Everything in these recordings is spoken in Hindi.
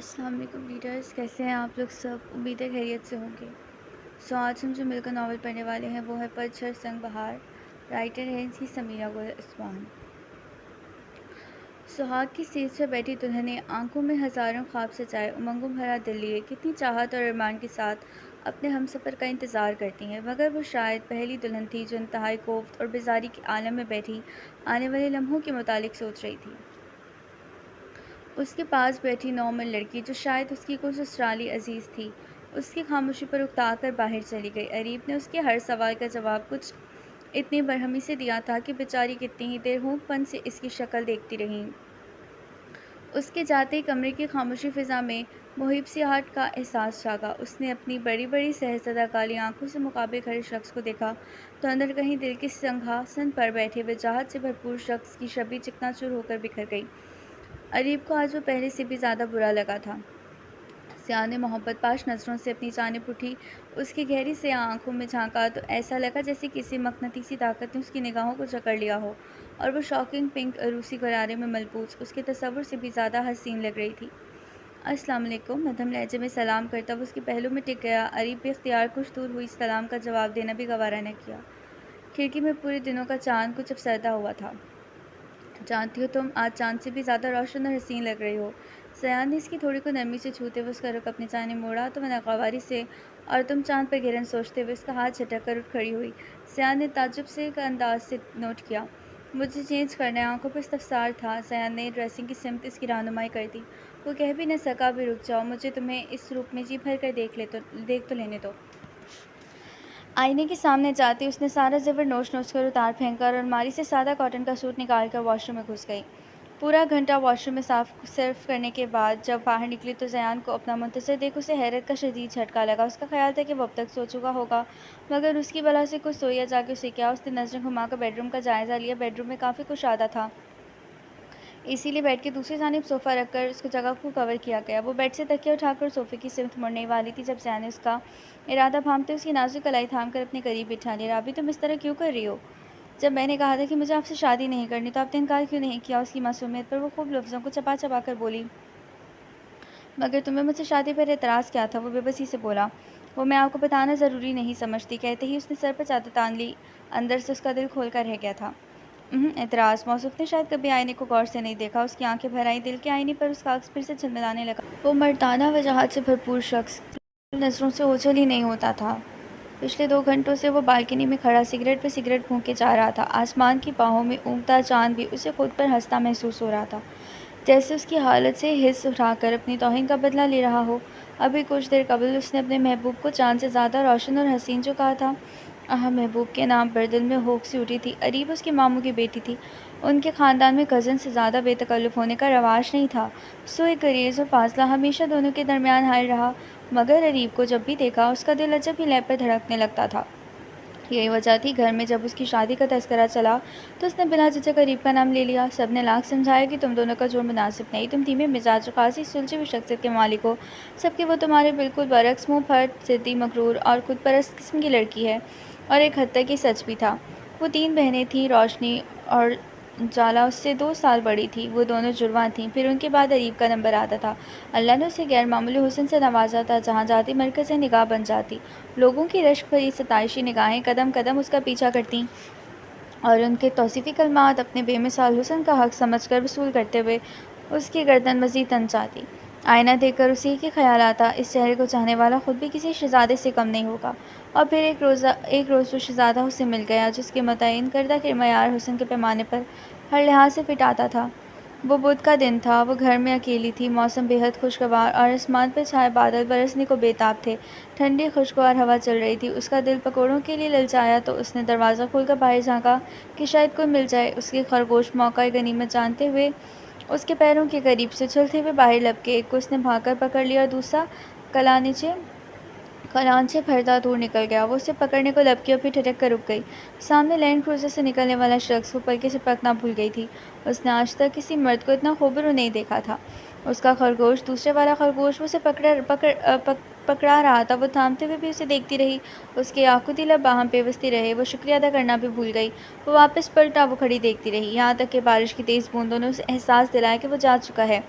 अस्सलाम वालेकुम रीडर्स, कैसे हैं आप लोग सब। उम्मीद है खैरियत से होंगे। आज हम जो मिलकर नावल पढ़ने वाले हैं वो है पतझड़ संग बहार। राइटर हैं जी समीरा गुल उस्मान। सुहाग की सीट पर बैठी दुल्हन ने आंखों में हजारों ख्वाब सजाए, उमंगों भरा दिल लिए कितनी चाहत और अरमान के साथ अपने हमसफ़र का इंतज़ार करती हैं, मगर वो शायद पहली दुल्हन थी जो इंतहाई कोफ्त और बेजारी के आलम में बैठी आने वाले लम्हों के मुतालिक सोच रही थी। उसके पास बैठी नॉर्मल लड़की जो शायद उसकी कोई ससुराली अजीज़ थी, उसकी खामोशी पर उकताकर बाहर चली गई। अरीब ने उसके हर सवाल का जवाब कुछ इतनी बरहमी से दिया था कि बेचारी कितनी ही देर हूँकपन से इसकी शक्ल देखती रही। उसके जाते ही कमरे की खामोशी फ़िज़ा में मुहिब सियाहट का एहसास जागा। उसने अपनी बड़ी बड़ी सहज़दा काली आंखों से मुकाबिल खड़े शख्स को देखा तो अंदर कहीं दिल के सिंहासन पर बैठे वजाहत से भरपूर शख्स की छवि चिकनाचूर होकर बिखर गई। अरीब को आज वो पहले से भी ज़्यादा बुरा लगा था। सियाह ने मोहब्बत पाश नज़रों से अपनी जानिब उठी उसकी गहरी से आंखों में झांका तो ऐसा लगा जैसे किसी मकनतीसी ताकत ने उसकी निगाहों को जकड़ लिया हो, और वो शॉकिंग पिंक रूसी गरारे में मलबूस उसके तस्वुर से भी ज़्यादा हसीन लग रही थी। अस्सलाम वालेकुम, मध्यम लहजे में सलाम करता वो उसके पहलू में टिक गया। अरीब बेख्तियार कुछ दूर हुई सलाम का जवाब देना भी गवारा न किया। खिड़की में पूरे दिनों का चांद कुछ अफसरदा हुआ था। जानती हो, तुम आज चांद से भी ज़्यादा रोशन और हसीन लग रही हो। सयान ने इसकी थोड़ी को नरमी से छूते हुए उसका रुख अपनी जानिब मोड़ा तो वह नागवारी से और तुम चांद पर गिरन सोचते हुए उसका हाथ झटक कर उठ खड़ी हुई। सयान ने ताज्जुब से एक अंदाज से नोट किया। मुझे चेंज करना है। आंखों पर इस्तफसार था। सयान ने ड्रेसिंग की सिमत इसकी रहनुमाई कर दी। वो कह भी न सका, भी रुक जाओ, मुझे तुम्हें इस रूप में जी भर कर देख तो लेने दो। आईने के सामने जाती उसने सारा ज़ेवर नोच नोच कर उतार फेंका और अलमारी से सादा कॉटन का सूट निकाल कर वॉशरूम में घुस गई। पूरा घंटा वॉशरूम में साफ सर्फ करने के बाद जब बाहर निकली तो ज़यान को अपना मुंतज़िर देख उसे हैरत का शदीद झटका लगा। उसका ख्याल था कि वो अब तक सो चुका होगा, मगर उसकी बला से कुछ सोया जाके उसे क्या। उसने नज़रें घुमाकर बेडरूम का जायज़ा लिया। बेडरूम में काफ़ी कुशादा था, इसीलिए बेड की दूसरी जानिब सोफ़ा रखकर उसको जगह को कवर किया गया। वो बेड से तकिया उठाकर सोफ़े की सिमत मुड़ने वाली थी जब ज़यान ने उसका इरादा भांपते उसकी नाजुक कलाई थाम कर अपने करीब बिठा लिया। राबी, तुम इस तरह क्यों कर रही हो? जब मैंने कहा था कि मुझे आपसे शादी नहीं करनी तो आपने इनकार क्यों नहीं किया? उसकी मासूमियत पर वो खूब लफ्ज़ों को चबा चबा कर बोली। मगर तुम्हें मुझसे शादी पर एतराज़ क्या था? वो बेबसी से बोला। वो मैं आपको बताना ज़रूरी नहीं समझती। कहते ही उसने सर पर चादर तान ली। अंदर से उसका दिल खोल कर रह गया था। एतराज़। मौसूफ ने शायद कभी आईने को गौर से नहीं देखा। उसकी आंखें भर आईं। दिल के आईने पर उसका अक्स फिर से झलमिलाने लगा। वो मर्दाना वजाहत से भरपूर शख्स नज़रों से ओझल ही नहीं होता था। पिछले 2 घंटों से वो बालकनी में खड़ा सिगरेट पे सिगरेट फूंके जा रहा था। आसमान की बाहों में उगता चांद भी उसे खुद पर हंसता महसूस हो रहा था, जैसे उसकी हालत से हिस्स उठाकर अपनी तौहीन का बदला ले रहा हो। अभी कुछ देर कबल उसने अपने महबूब को चांद से ज़्यादा रोशन और हसीन जो कहा था। महबूब के नाम पर दिल में होक सी उठी थी। अरीब उसके मामू की बेटी थी। उनके ख़ानदान में कज़न से ज़्यादा बेतकल्लुफ़ होने का रवाज नहीं था। सो गरेज़ और फासला हमेशा दोनों के दरमियान हायल रहा। मगर अरीब को जब भी देखा उसका दिल अजब ही लय पर धड़कने लगता था। यही वजह थी घर में जब उसकी शादी का तस्करा चला तो उसने बिना झिझक अरीब का नाम ले लिया। सबने लाख समझाया कि तुम दोनों का जोड़ मुनासिब नहीं, तुम धीमे मिजाज खासी सुलझी हुई शख्सियत के मालिक हो, जबकि वो तुम्हारे बिल्कुल बरक्स मुँह फट ज़िद्दी मगरूर और खुद परस्त किस्म की लड़की है। और एक हद तक ये सच भी था। वो 3 बहनें थीं। रोशनी और जाला उससे 2 साल बड़ी थी। वो दोनों जुड़वां थीं। फिर उनके बाद अरीब का नंबर आता था। अल्लाह ने उसे गैर मामूली हुस्न से नवाजा था। जहाँ जाती मरकज़ निगाह बन जाती। लोगों की रश्क भरी सताइशी निगाहें कदम कदम उसका पीछा करतीं और उनके तौसीफ़ी कलमात अपने बेमिसाल हुस्न का हक़ समझकर वसूल करते हुए उसकी गर्दन मज़ीद तन चाहती। आईना देखकर उसे एक ही ख़याल आता, इस चेहरे को चाहने वाला ख़ुद भी किसी शहज़ादे से कम नहीं होगा। और फिर एक रोज़ वो शहज़ादा उसे मिल गया जिसके मुतय्यन करदा किरमयार हुस्न के पैमाने पर हर लिहाज से फिट आता था। वो बुध का दिन था। वो घर में अकेली थी। मौसम बेहद खुशगवार और आसमान पर छाए बादल बरसने को बेताब थे। ठंडी खुशगवार हवा चल रही थी। उसका दिल पकौड़ों के लिए ललचाया तो उसने दरवाज़ा खोलकर बाहर झाँका कि शायद कोई मिल जाए। उसके खरगोश मौका गनीमत जानते हुए उसके पैरों के करीब से उछलते हुए बाहर लपके। एक को उसने भागकर पकड़ लिया और दूसरा कलांचे भरता दूर निकल गया। वो उसे पकड़ने को लपकी और फिर ठिठक कर रुक गई। सामने लैंड क्रूज़र से निकलने वाला शख्स वो पलके से पलकना भूल गई थी। उसने आज तक किसी मर्द को इतना खूबरू नहीं देखा था। उसका खरगोश, दूसरे वाला खरगोश, वो उसे पकड़ा रहा था। वो थामते हुए भी उसे देखती रही। उसके आकुति लब बाहम पेवस्ती रहे। वो शुक्रिया अदा करना भी भूल गई। वो वापस पलटा। वो खड़ी देखती रही, यहाँ तक कि बारिश की तेज़ बूंदों ने उसे एहसास दिलाया कि वो जा चुका है।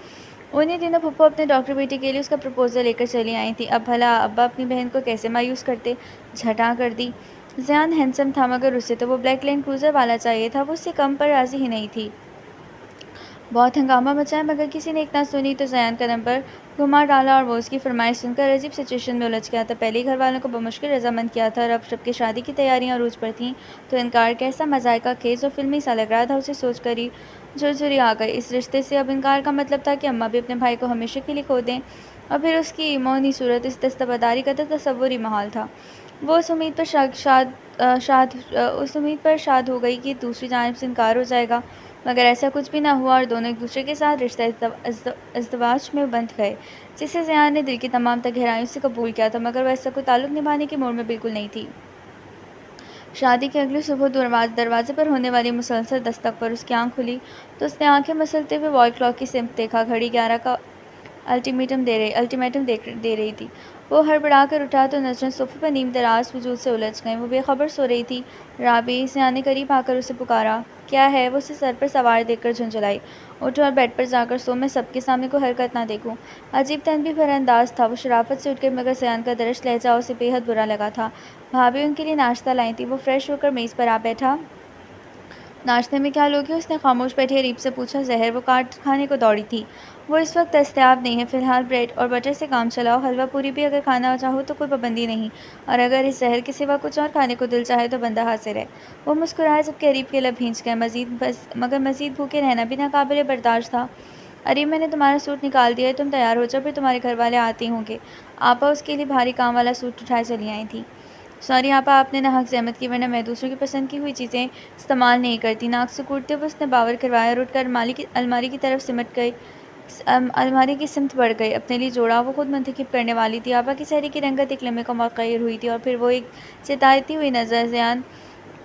उन्हीं दिनों पप्पू अपने डॉक्टर बेटे के लिए उसका प्रपोजल लेकर चली आई थी। अब भला अब्बा अपनी बहन को कैसे मायूस करते। झटा कर दी। ज़ियान हैंडसम था मगर उसे तो वो ब्लैक लैंड क्रूज़र वाला चाहिए था। वो उससे कम पर राज़ी ही नहीं थी। बहुत हंगामा मचा है मगर किसी ने एक ना सुनी तो ज़यान का नंबर घुमा डाला और वो उसकी फरमाइश सुनकर अजीब सिचुएशन में उलझ गया था। पहले ही घर वालों को बमुश्किल रजामंद किया था और अब सबकी शादी की तैयारियां अरूज पर थीं तो इनकार कैसा मजायका खेज और फिल्मी सा लग रहा था। उसे सोचकर ही झुरझुरी आ गई। इस रिश्ते से अब इनकार का मतलब था कि अम्मा भी अपने भाई को हमेशा के लिए खो दें और फिर उसकी मौनी सूरत इस दस्तबरदारी का तो तसव्वुर ही महाल था। वो उस उम्मीद पर उस उम्मीद पर शाद हो गई कि दूसरी जानिब से इनकार हो जाएगा मगर ऐसा कुछ भी ना हुआ और दोनों एक दूसरे के साथ रिश्ता इज़्दवाज में बंध गए जिसे ज़ियान ने दिल की तमाम तक गहराइयों से कबूल किया था मगर वह ऐसा कोई ताल्लुक निभाने की मूड में बिल्कुल नहीं थी। शादी की अगली सुबह दरवाजे पर होने वाली मुसलसल दस्तक पर उसकी आंख खुली तो उसने आंखें मसलते हुए वॉल क्लॉक की सिमत देखा। घड़ी 11 का अल्टीमेटम दे रही थी। वो हड़बड़ाकर उठा तो नज़रें सोफे पर नीम दराज वजूद से उलझ गईं। वो बेखबर सो रही थी। राबी से आने करीब आकर उसे पुकारा। क्या है? वो उसे सर पर सवार देखकर झुंझलाई। उठो और बेड पर जाकर सो। मैं सबके सामने कोई हरकत ना देखूं। अजीब तनबी भरा अंदाज था। वो शराफत से उठ गई मगर सयान का दरश लहजा उसे बेहद बुरा लगा था। भाभी उनके लिए नाश्ता लाई थी। वो फ्रेश होकर मेज़ पर आ बैठा। नाश्ते में क्या लोगे? उसने खामोश बैठे अरीब से पूछा। जहर? वो काट खाने को दौड़ी थी। वो इस वक्त दस्तयाब नहीं है। फ़िलहाल ब्रेड और बटर से काम चलाओ। हलवा पूरी भी अगर खाना चाहो तो कोई पाबंदी नहीं और अगर इस जहर के सिवा कुछ और खाने को दिल चाहे तो बंदा हाजिर है। वो मुस्कुराया जबकि अरीब के लब भींच गए। मज़ीद भूखे रहना भी नाकाबिले बर्दाश्त था। अरीब मैंने तुम्हारा सूट निकाल दिया है। तुम तैयार हो जाओ फिर तुम्हारे घर वाले आते होंगे। आपा उसके लिए भारी काम वाला सूट उठाए चली आई थी। सॉरी आपा, आपने नाहक ज़हमत की वरना मैं दूसरों की पसंद की हुई चीज़ें इस्तेमाल नहीं करती। नाक सिकुड़ते हुए उसने बावर करवाया और उठकर अलमारी की तरफ सिमट गई। अलमारी की सिमत बढ़ गई। अपने लिए जोड़ा वो खुद मुंतखब करने वाली थी। आपा की चेहरे की रंगत एक लम्हे को मुग़य्यर हुई थी और फिर वो एक चिताती हुई नज़र ज़ियान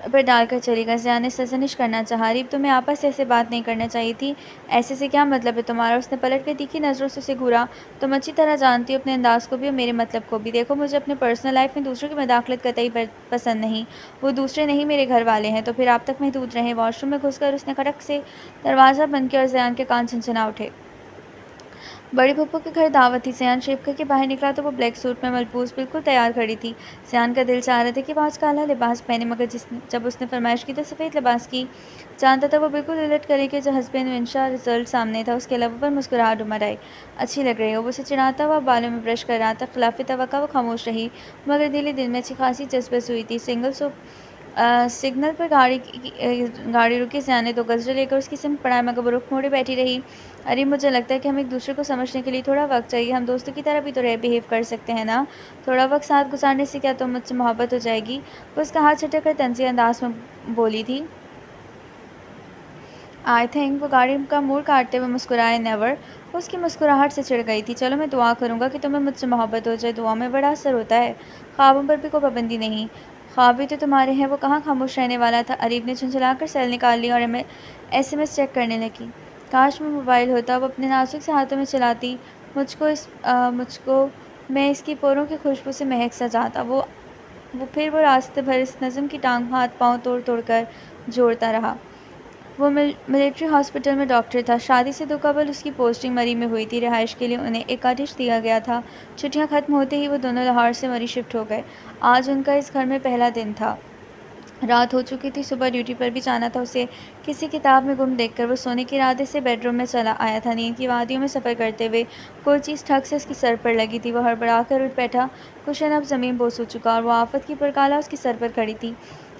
पर डालकर चली गई। ज़ियान ने सरज़निश करना चाहा। अरीब तुम्हें आपस से ऐसे बात नहीं करना चाहिए थी। ऐसे से क्या मतलब है तुम्हारा? उसने पलट कर तीखी नज़रों से उसे घूरा। तुम अच्छी तरह जानती हो अपने अंदाज़ को भी और मेरे मतलब को भी। देखो मुझे अपने पर्सनल लाइफ में दूसरों की मदाखलत कतई पसंद नहीं। वो दूसरे नहीं मेरे घर वाले हैं तो फिर आप तक महदूद रहें। वॉशरूम में घुसकर उसने खटक से दरवाज़ा बंद किया और ज़ियान के कान झनझना उठे। बड़ी फूफो के घर दावत थी। ज़ियान शेव करके बाहर निकला तो वो ब्लैक सूट में मलबूस बिल्कुल तैयार खड़ी थी। ज़ियान का दिल चाह रहा था कि वो आज काला लिबास पहने मगर जब उसने फरमाइश की तो सफ़ेद लिबास की। जानता था वो बिल्कुल उलट करेगी। जो हस्बैंड इंशा रिजल्ट सामने था उसके अलावा पर मुस्कुराहट उमड़ आई। अच्छी लग रही हो। वो उसे चिढ़ाता हुआ बालों में ब्रश कर रहा था। खिलाफ तवक्का वो खामोश रही मगर दिल ही दिल में अच्छी खासी जज्बस हुई थी। सिग्नल पर गाड़ी रुकी। ज़ियान ने 2 गज़रें लेकर उसकी सिमत पड़ा मगर वो रुख मोड़े बैठी रही। अरे मुझे लगता है कि हमें एक दूसरे को समझने के लिए थोड़ा वक्त चाहिए। हम दोस्तों की तरह भी तो बिहेव कर सकते हैं ना। थोड़ा वक्त साथ गुजारने से क्या तुम मुझसे मोहब्बत हो जाएगी? वो उसका हाथ झटक कर तंज़ी अंदाज में बोली थी। आई थिंक वो गाड़ी का मोड़ काटते हुए मुस्कुराए। नेवर। वो उसकी मुस्कुराहट से चिढ़ गई थी। चलो मैं दुआ करूँगा कि तुम्हें मुझसे मोहब्बत हो जाए। दुआ में बड़ा असर होता है। ख्वाबों पर भी कोई पाबंदी नहीं। ख्वाब भी तो तुम्हारे हैं। वो कहाँ खामोश रहने वाला था। अरीब ने झुंझलाकर सेल निकाल ली और SMS चेक करने लगी। काश में मोबाइल होता। वो अपने नाजुक से हाथों में चलाती। मुझको मैं इसकी पोरों की खुशबू से महक सा जाता। वो रास्ते भर इस नज़म की टांग हाथ पाँव तोड़ तोड़ कर जोड़ता रहा। वो मिलिट्री हॉस्पिटल में डॉक्टर था। शादी से 2 कबल उसकी पोस्टिंग मरी में हुई थी। रिहाइश के लिए उन्हें एक कॉटेज दिया गया था। छुट्टियां खत्म होते ही वो दोनों लाहौर से मरी शिफ्ट हो गए। आज उनका इस घर में पहला दिन था। रात हो चुकी थी। सुबह ड्यूटी पर भी जाना था उसे। किसी किताब में गुम देखकर वो सोने के इरादे से बेडरूम में चला आया था। नींद की वादियों में सफ़र करते हुए कोई चीज़ ठग से उसकी सर पर लगी थी। वो हड़बड़ा कर उठ बैठा। कुशन अब ज़मीन बोस हो चुका और वो आफत की पुरकाला उसकी सर पर खड़ी थी।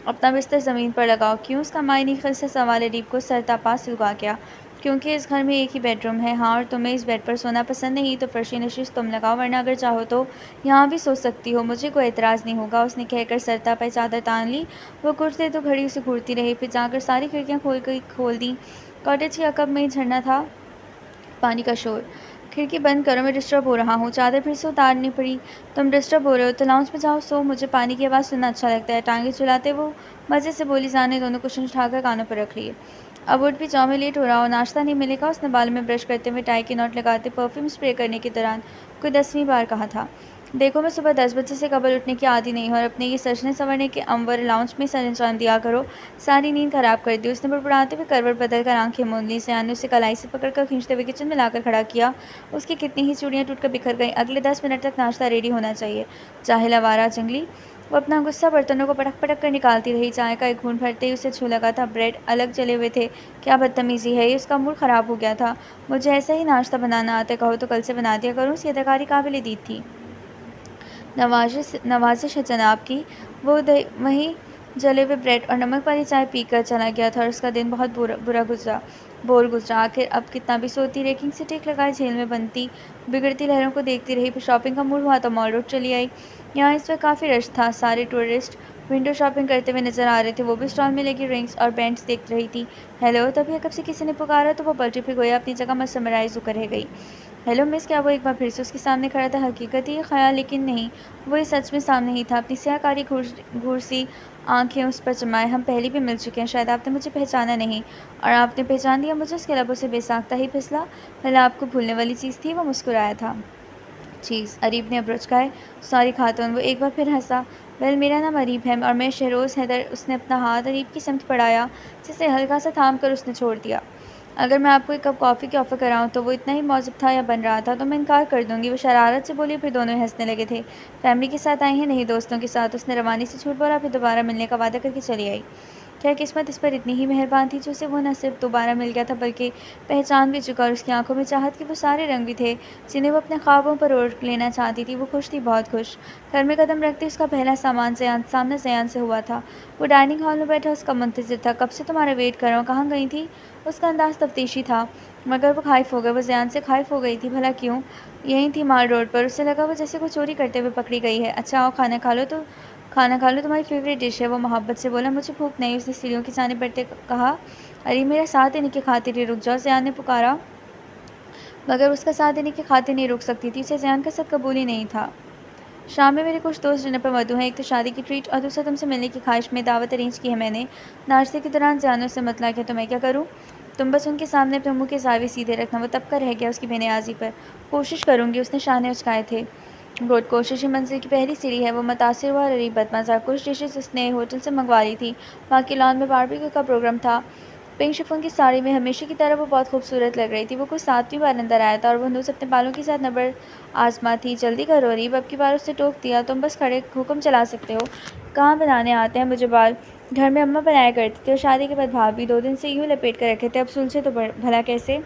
अपना बिस्तर ज़मीन पर लगाओ। क्यों? उसका मायने खल से सवाल अरीब को सरतापा सुलगा गया। क्योंकि इस घर में एक ही बेडरूम है। हाँ, और तुम्हें इस बेड पर सोना पसंद नहीं तो फर्शी नशीस तुम लगाओ वरना अगर चाहो तो यहाँ भी सो सकती हो। मुझे कोई एतराज़ नहीं होगा। उसने कहकर सरतापा चादर तान ली। वो कुछ देर तो घड़ी उसे घूरती रही फिर जाकर सारी खिड़कियाँ खोल दी। कॉटेज के अकब में ही झरना था पानी का शोर। खिड़की बंद करो, मैं डिस्टर्ब हो रहा हूँ। चादर फिर से उतारनी पड़ी। तुम डिस्टर्ब हो रहे हो तो लाउंज में जाओ सो। मुझे पानी की आवाज़ सुनना अच्छा लगता है। टांगे चुलाते वो मज़े से बोली। जाने दोनों कुशन उठाकर कानों पर रख लिए। अब उठ भी जाओ, मैं लेट हो रहा हूँ। नाश्ता नहीं मिलेगा? उसने बाल में ब्रश करते हुए टाई की नॉट लगाते परफ्यूम स्प्रे करने के दौरान कोई 10वीं बार कहा था। देखो, मैं सुबह 10 बजे से कबल उठने की आदी नहीं हूँ और अपने ये सजने संवरने के अंवर लाउंज में सर अंजाम दिया करो। सारी नींद खराब कर दी। उसने बुड़बुड़ाते हुए करवट बदल कर आंखें मूंद ली। सयान ने उसे कलाई से पकड़कर खींचते हुए किचन में लाकर खड़ा किया। उसकी कितनी ही चूड़ियां टूटकर बिखर गईं। अगले 10 मिनट तक नाश्ता रेडी होना चाहिए। चाहे लवारा जंगली। वो अपना गुस्सा बर्तनों को पटक पटक कर निकालती रही। चाय का एक घूंट भरते ही उसे छू लगा था। ब्रेड अलग जले हुए थे। क्या बदतमीजी है ये। उसका मूड खराब हो गया था। मुझे ऐसा ही नाश्ता बनाना आता है, कहो तो कल से बना दिया करूँ। उसकी अदाकारी काबिल दीद थी। नवाजिश है जनाब की। वो वहीं जले हुए ब्रेड और नमक वाली चाय पीकर चला गया था और उसका दिन बहुत बोर गुजरा। आखिर अब कितना भी सोती, रेकिंग से टेक लगाए झेल में बनती बिगड़ती लहरों को देखती रही। फिर शॉपिंग का मूड हुआ तो मॉल रोड चली आई। यहाँ इस वक्त काफ़ी रश था। सारे टूरिस्ट विंडो शॉपिंग करते हुए नजर आ रहे थे। वो भी स्टॉल में लगी रिंग्स और बैंड्स देख रही थी। हेलो, तभी कब से किसी ने पुकारा तो वो पलटी फिर गोया अपनी जगह मसमराइज होकर रह गई। हेलो मिस, क्या वो एक बार फिर से उसके सामने खड़ा था? हकीकत ही ये ख्याल, लेकिन नहीं, वो ये सच में सामने ही था। अपनी स्याहकारी घूरसी आंखें उस पर जमाए। हम पहले भी मिल चुके हैं, शायद आपने मुझे पहचाना नहीं। और आपने पहचान लिया मुझे? उसके लबों से बेसाख्ता ही फिसला। भला आपको भूलने वाली चीज़ थी? वो मुस्कुराया था। चीज़? अरीब ने अब्रुझ खाए। सॉरी खातून। वो एक बार फिर हंसा। वेल, मेरा नाम अरीब है और मैं शहरोज़ हैदर। उसने अपना हाथ अरीब की समत बढ़ाया, जिसे हल्का सा थाम कर उसने छोड़ दिया। अगर मैं आपको एक कप कॉफ़ी की ऑफ़र कराऊँ तो वो इतना ही मौजूद था या बन रहा था तो मैं इनकार कर दूँगी। वो शरारत से बोली। फिर दोनों ही हंसने लगे थे। फैमिली के साथ आई हैं? नहीं, दोस्तों के साथ। उसने रवानी से झूठ बोला, फिर दोबारा मिलने का वादा करके चली आई। खैर, किस्मत इस पर इतनी ही मेहरबान थी जो उसे वो न सिर्फ दोबारा मिल गया था बल्कि पहचान भी चुका। और उसकी आंखों में चाहत के वो सारे रंग भी थे जिन्हें वो अपने ख्वाबों पर ओढ़ लेना चाहती थी। वो खुश थी, बहुत खुश। घर में कदम रखते उसका पहला सामना ज़यान से हुआ था। वो डाइनिंग हॉल में बैठा उसका मुंतज़िर था। कब से तुम्हारा वेट कर रहा हूँ, कहाँ गई थी? उसका अंदाज़ तफ्तीशी था, मगर वो खाइफ हो गई। वो ज़यान से खाइफ हो गई थी। भला क्यों? यहीं थी माल रोड पर। उसे लगा वो जैसे कोई चोरी करते हुए पकड़ी गई है। अच्छा आओ, खाना खा लो, तुम्हारी फेवरेट डिश है। वो मोहब्बत से बोला। मुझे भूख नहीं। उसने सीढ़ियों की जानिब बढ़ते कहा। अरे मेरा साथ देने की खातिर ही रुक जाओ, ज़यान ने पुकारा। मगर उसका साथ देने की खातिर नहीं रुक सकती थी। उसे ज़यान का सब कबूल ही नहीं था। शाम में मेरे कुछ दोस्त डिनर पर मधु हैं। एक तो शादी की ट्रीट और दूसरा तुमसे मिलने की ख्वाहिश में दावत अरेंज की है मैंने। नाश्ते के दौरान ज़यान ने उससे मतला किया तो मैं क्या करूँ? तुम बस उनके सामने अपने मुंह के ज़ावे सीधे रखना। वो तब का रह गया उसकी बेनियाजी पर। कोशिश करूँगी। उसने शाने उचकाए थे। गुड, कोशिश ही मंजिल की पहली सीढ़ी है। वो मुतासिर हुआ और अरीब बदमज़ा। कुछ डिशेस उसने होटल से मंगवा ली थी। वहाँ के लॉन में बारबेक्यू का प्रोग्राम था। पिंक शिफॉन की साड़ी में हमेशा की तरह वो बहुत खूबसूरत लग रही थी। वो कुछ 7वीं बार अंदर आया था और वो हनूस अपने बालों के साथ नबर आजमा थी। जल्दी करो अरीब, अब की बार उससे टोक दिया। तुम बस खड़े हुक्म चला सकते हो। कहाँ बनाने आते हैं मुझे बाल? घर में अम्मा बनाया करती थी और शादी के बाद भाभी 2 दिन से यूँ लपेट कर रखे थे। अब सुलझे तो भला कैसे?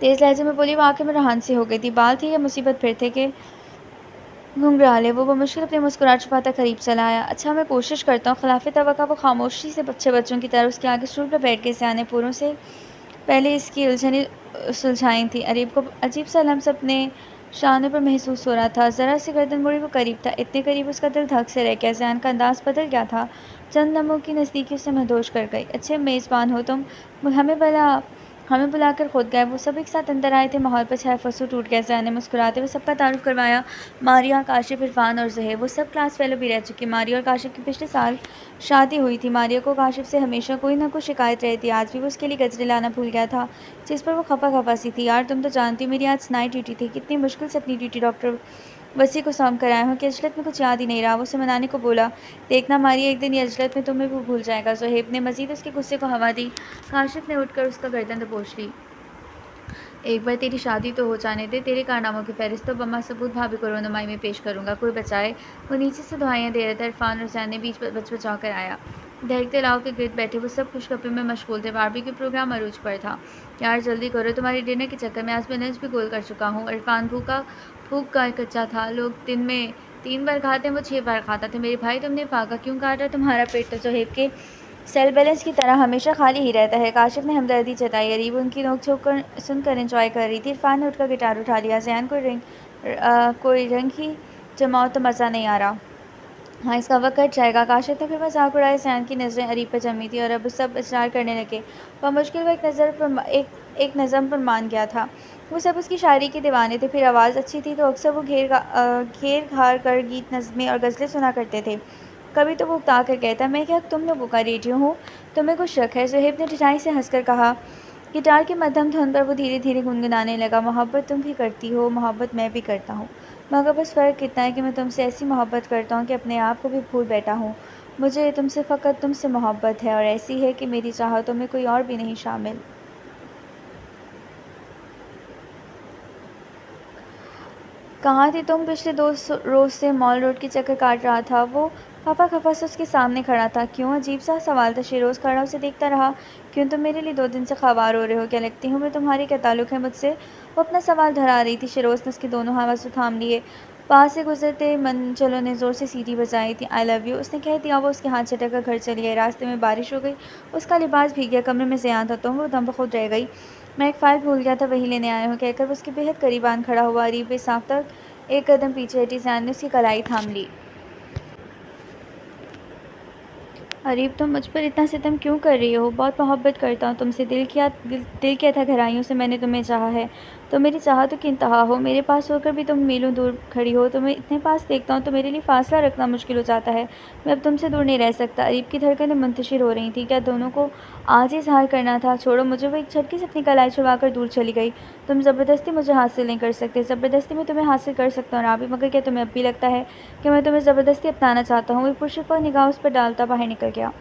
तेज़ लहजे में बोली। वो आंखें में रहान सी हो गई थी। बाल थे या मुसीबत फिर थे कि घुंघराले? वो बमुश्किल अपनी मुस्कुराहट छुपाता करीब चला आया। अच्छा, मैं कोशिश करता हूँ। खिलाफ़े तवक्का वो खामोशी से अच्छे बच्चों की तरह उसके आगे स्टूल पर बैठ के सयाने पूरों से पहले इसकी उलझनें सुलझाई थी। अरीब को अजीब सा लम्स अपने शानों पर महसूस हो रहा था। ज़रा सी गर्दन मुड़ी वो करीब था। इतने करीब उसका दिल धक से रह गया। ज़यान का अंदाज़ बदल गया था। चंद लम्हों की नज़दीकी उसे मदहोश कर गई। अच्छे मेज़बान हो तुम। हमें बुलाकर खुद गए। वो सब एक साथ अंदर आए थे। माहौल पर छाया फसू टूट गया। ज़यान ने मुस्कुराते हुए सबका तारुफ करवाया। मारिया, काशिफ, इरफान और ज़हेर। वो सब क्लास फेलो भी रह चुके। मारिया और काशिफ की पिछले साल शादी हुई थी। मारिया को काशिफ से हमेशा कोई ना कोई शिकायत रहती। आज भी वो उसके लिए गजरे लाना भूल गया था, जिस पर वो खफा खफा सी थी। यार तुम तो जानती हो मेरी आज नाइट ड्यूटी थी। कितनी मुश्किल से अपनी ड्यूटी डॉक्टर वसी को सौंप कर आया हूँ कि अजलत में कुछ याद ही नहीं रहा। वो उसे मनाने को बोला। देखना मारिया, एक दिन ये अजलत में तुम्हें भी भूल जाएगा। ज़ोहेब ने मज़ीद उसके गुस्से को हवा दी। काशिफ ने उठकर उसका गर्दन दबोच ली। एक बार तेरी शादी तो हो जाने दे। तेरे कारनामों की फहरिस्त तो बमा सबूत भाभी को रोनुमाई में पेश करूँगा, कोई बचाए। वो नीचे से दुआएं दे रहे थे। इरफान और ज़ैन ने बीच बचा कर आया। दहकते लाव के गिर्द बैठे वो सब खुशखबरी में मशगूल थे। बारबेक्यू प्रोग्राम अरूज पर था। यार जल्दी करो, तुम्हारी डिनर के चक्कर में आज मैं लंच भी गोल कर चुका हूँ। इरफान भूख का कच्चा था। लोग दिन में 3 बार खाते हैं, वो 6 बार खाता था। मेरे भाई तुमने फाका क्यों काटा? तुम्हारा पेट तो ज़ोहेब के सेल बैलेंस की तरह हमेशा खाली ही रहता है। काशिफ ने हमदर्दी जताई। अरीब उनकी नोक-झोंक सुनकर एंजॉय कर रही थी। इरफान ने उठकर गिटार उठा लिया। ज़ैन कोई रंग ही जमाओ तो मज़ा नहीं आ रहा। हाँ, इसका वक्त कट जाएगा। काशिफ ने फिर मजाक उड़ाया। ज़ैन की नज़रें अरीब पर जमी थी और अब सब इसरार करने लगे। वह मुश्किल वो एक नज़म पर मान गया था। वो सब उसकी शायरी के दीवाने थे। फिर आवाज़ अच्छी थी तो अक्सर वो घेर घार कर गीत, नज़में और गज़लें सुना करते थे। कभी तो वो उकता कर कहता, मैं क्या तुम लोगों का रेडियो हूँ? तुम्हें कुछ शक है? ज़ोहेब ने ठिठाई से हंसकर कहा। गिटार की मध्यम धुन पर वो धीरे धीरे गुनगुनाने लगा। मोहब्बत तुम भी करती हो, मोहब्बत मैं भी करता हूँ। मगर बस फ़र्क इतना है कि मैं तुमसे ऐसी मोहब्बत करता हूँ कि अपने आप को भी भूल बैठा हूँ। मुझे तुमसे फ़कत तुमसे मोहब्बत है और ऐसी है कि मेरी चाहतों में कोई और भी नहीं शामिल। कहाँ थी तुम? पिछले 2 रोज़ से मॉल रोड की चक्कर काट रहा था। वो खफा-खफा से उसके सामने खड़ा था। क्यों? अजीब-सा सवाल था। शिरोज़ खड़ा उसे देखता रहा। क्यों तुम मेरे लिए 2 दिन से ख़वार हो रहे हो? क्या लगती हूँ मैं तुम्हारी? क्या ताल्लुक़ है मुझसे? वो अपना सवाल दोहरा रही थी। शिरोज़ ने उसके दोनों हाथ से थाम लिए। पास से गुज़रते मनचलों ने ज़ोर से सीटी बजाई थी। आई लव यू उसने कह दिया। वो उसके हाथ झटक कर घर चली गई। रास्ते में बारिश हो गई। उसका लिबास भीग गया। कमरे में ज़ियान था तो वो दम बख़ुद रह गई। मैं एक फ़ाइल भूल गया था, वही लेने आया हूँ कहकर वो उसके बेहद करीब आन खड़ा हुआ। अरीब बेसाख्त तक एक कदम पीछे हटी। ज़ियान ने उसकी कलाई थाम ली। अरीब तुम मुझ पर इतना सितम क्यों कर रही हो? बहुत मोहब्बत करता हूँ तुमसे। दिल क्या था गहराइयों से मैंने तुम्हें चाहा है। तो मेरी चाहतों की इंतहा हो। मेरे पास होकर भी तुम मीलों दूर खड़ी हो। तुम्हें इतने पास देखता हूँ तो मेरे लिए फ़ासला रखना मुश्किल हो जाता है। मैं अब तुमसे दूर नहीं रह सकता। अरीब की धड़कनें मुंतशिर हो रही थीं। क्या दोनों को आज ही इज़हार करना था? छोड़ो मुझे। वो एक झटके से अपनी कलाई छुड़वाकर दूर चली गई। तुम ज़बरदस्ती मुझे हासिल नहीं कर सकते। ज़बरदस्ती मैं तुम्हें हासिल कर सकता हूँ राबी, मगर क्या तुम्हें अब भी लगता है कि मैं तुम्हें ज़बरदस्ती अपनाना चाहता हूँ? वो एक पुरशफ़ा निगाह उस पर डालता बाहर निकल गया।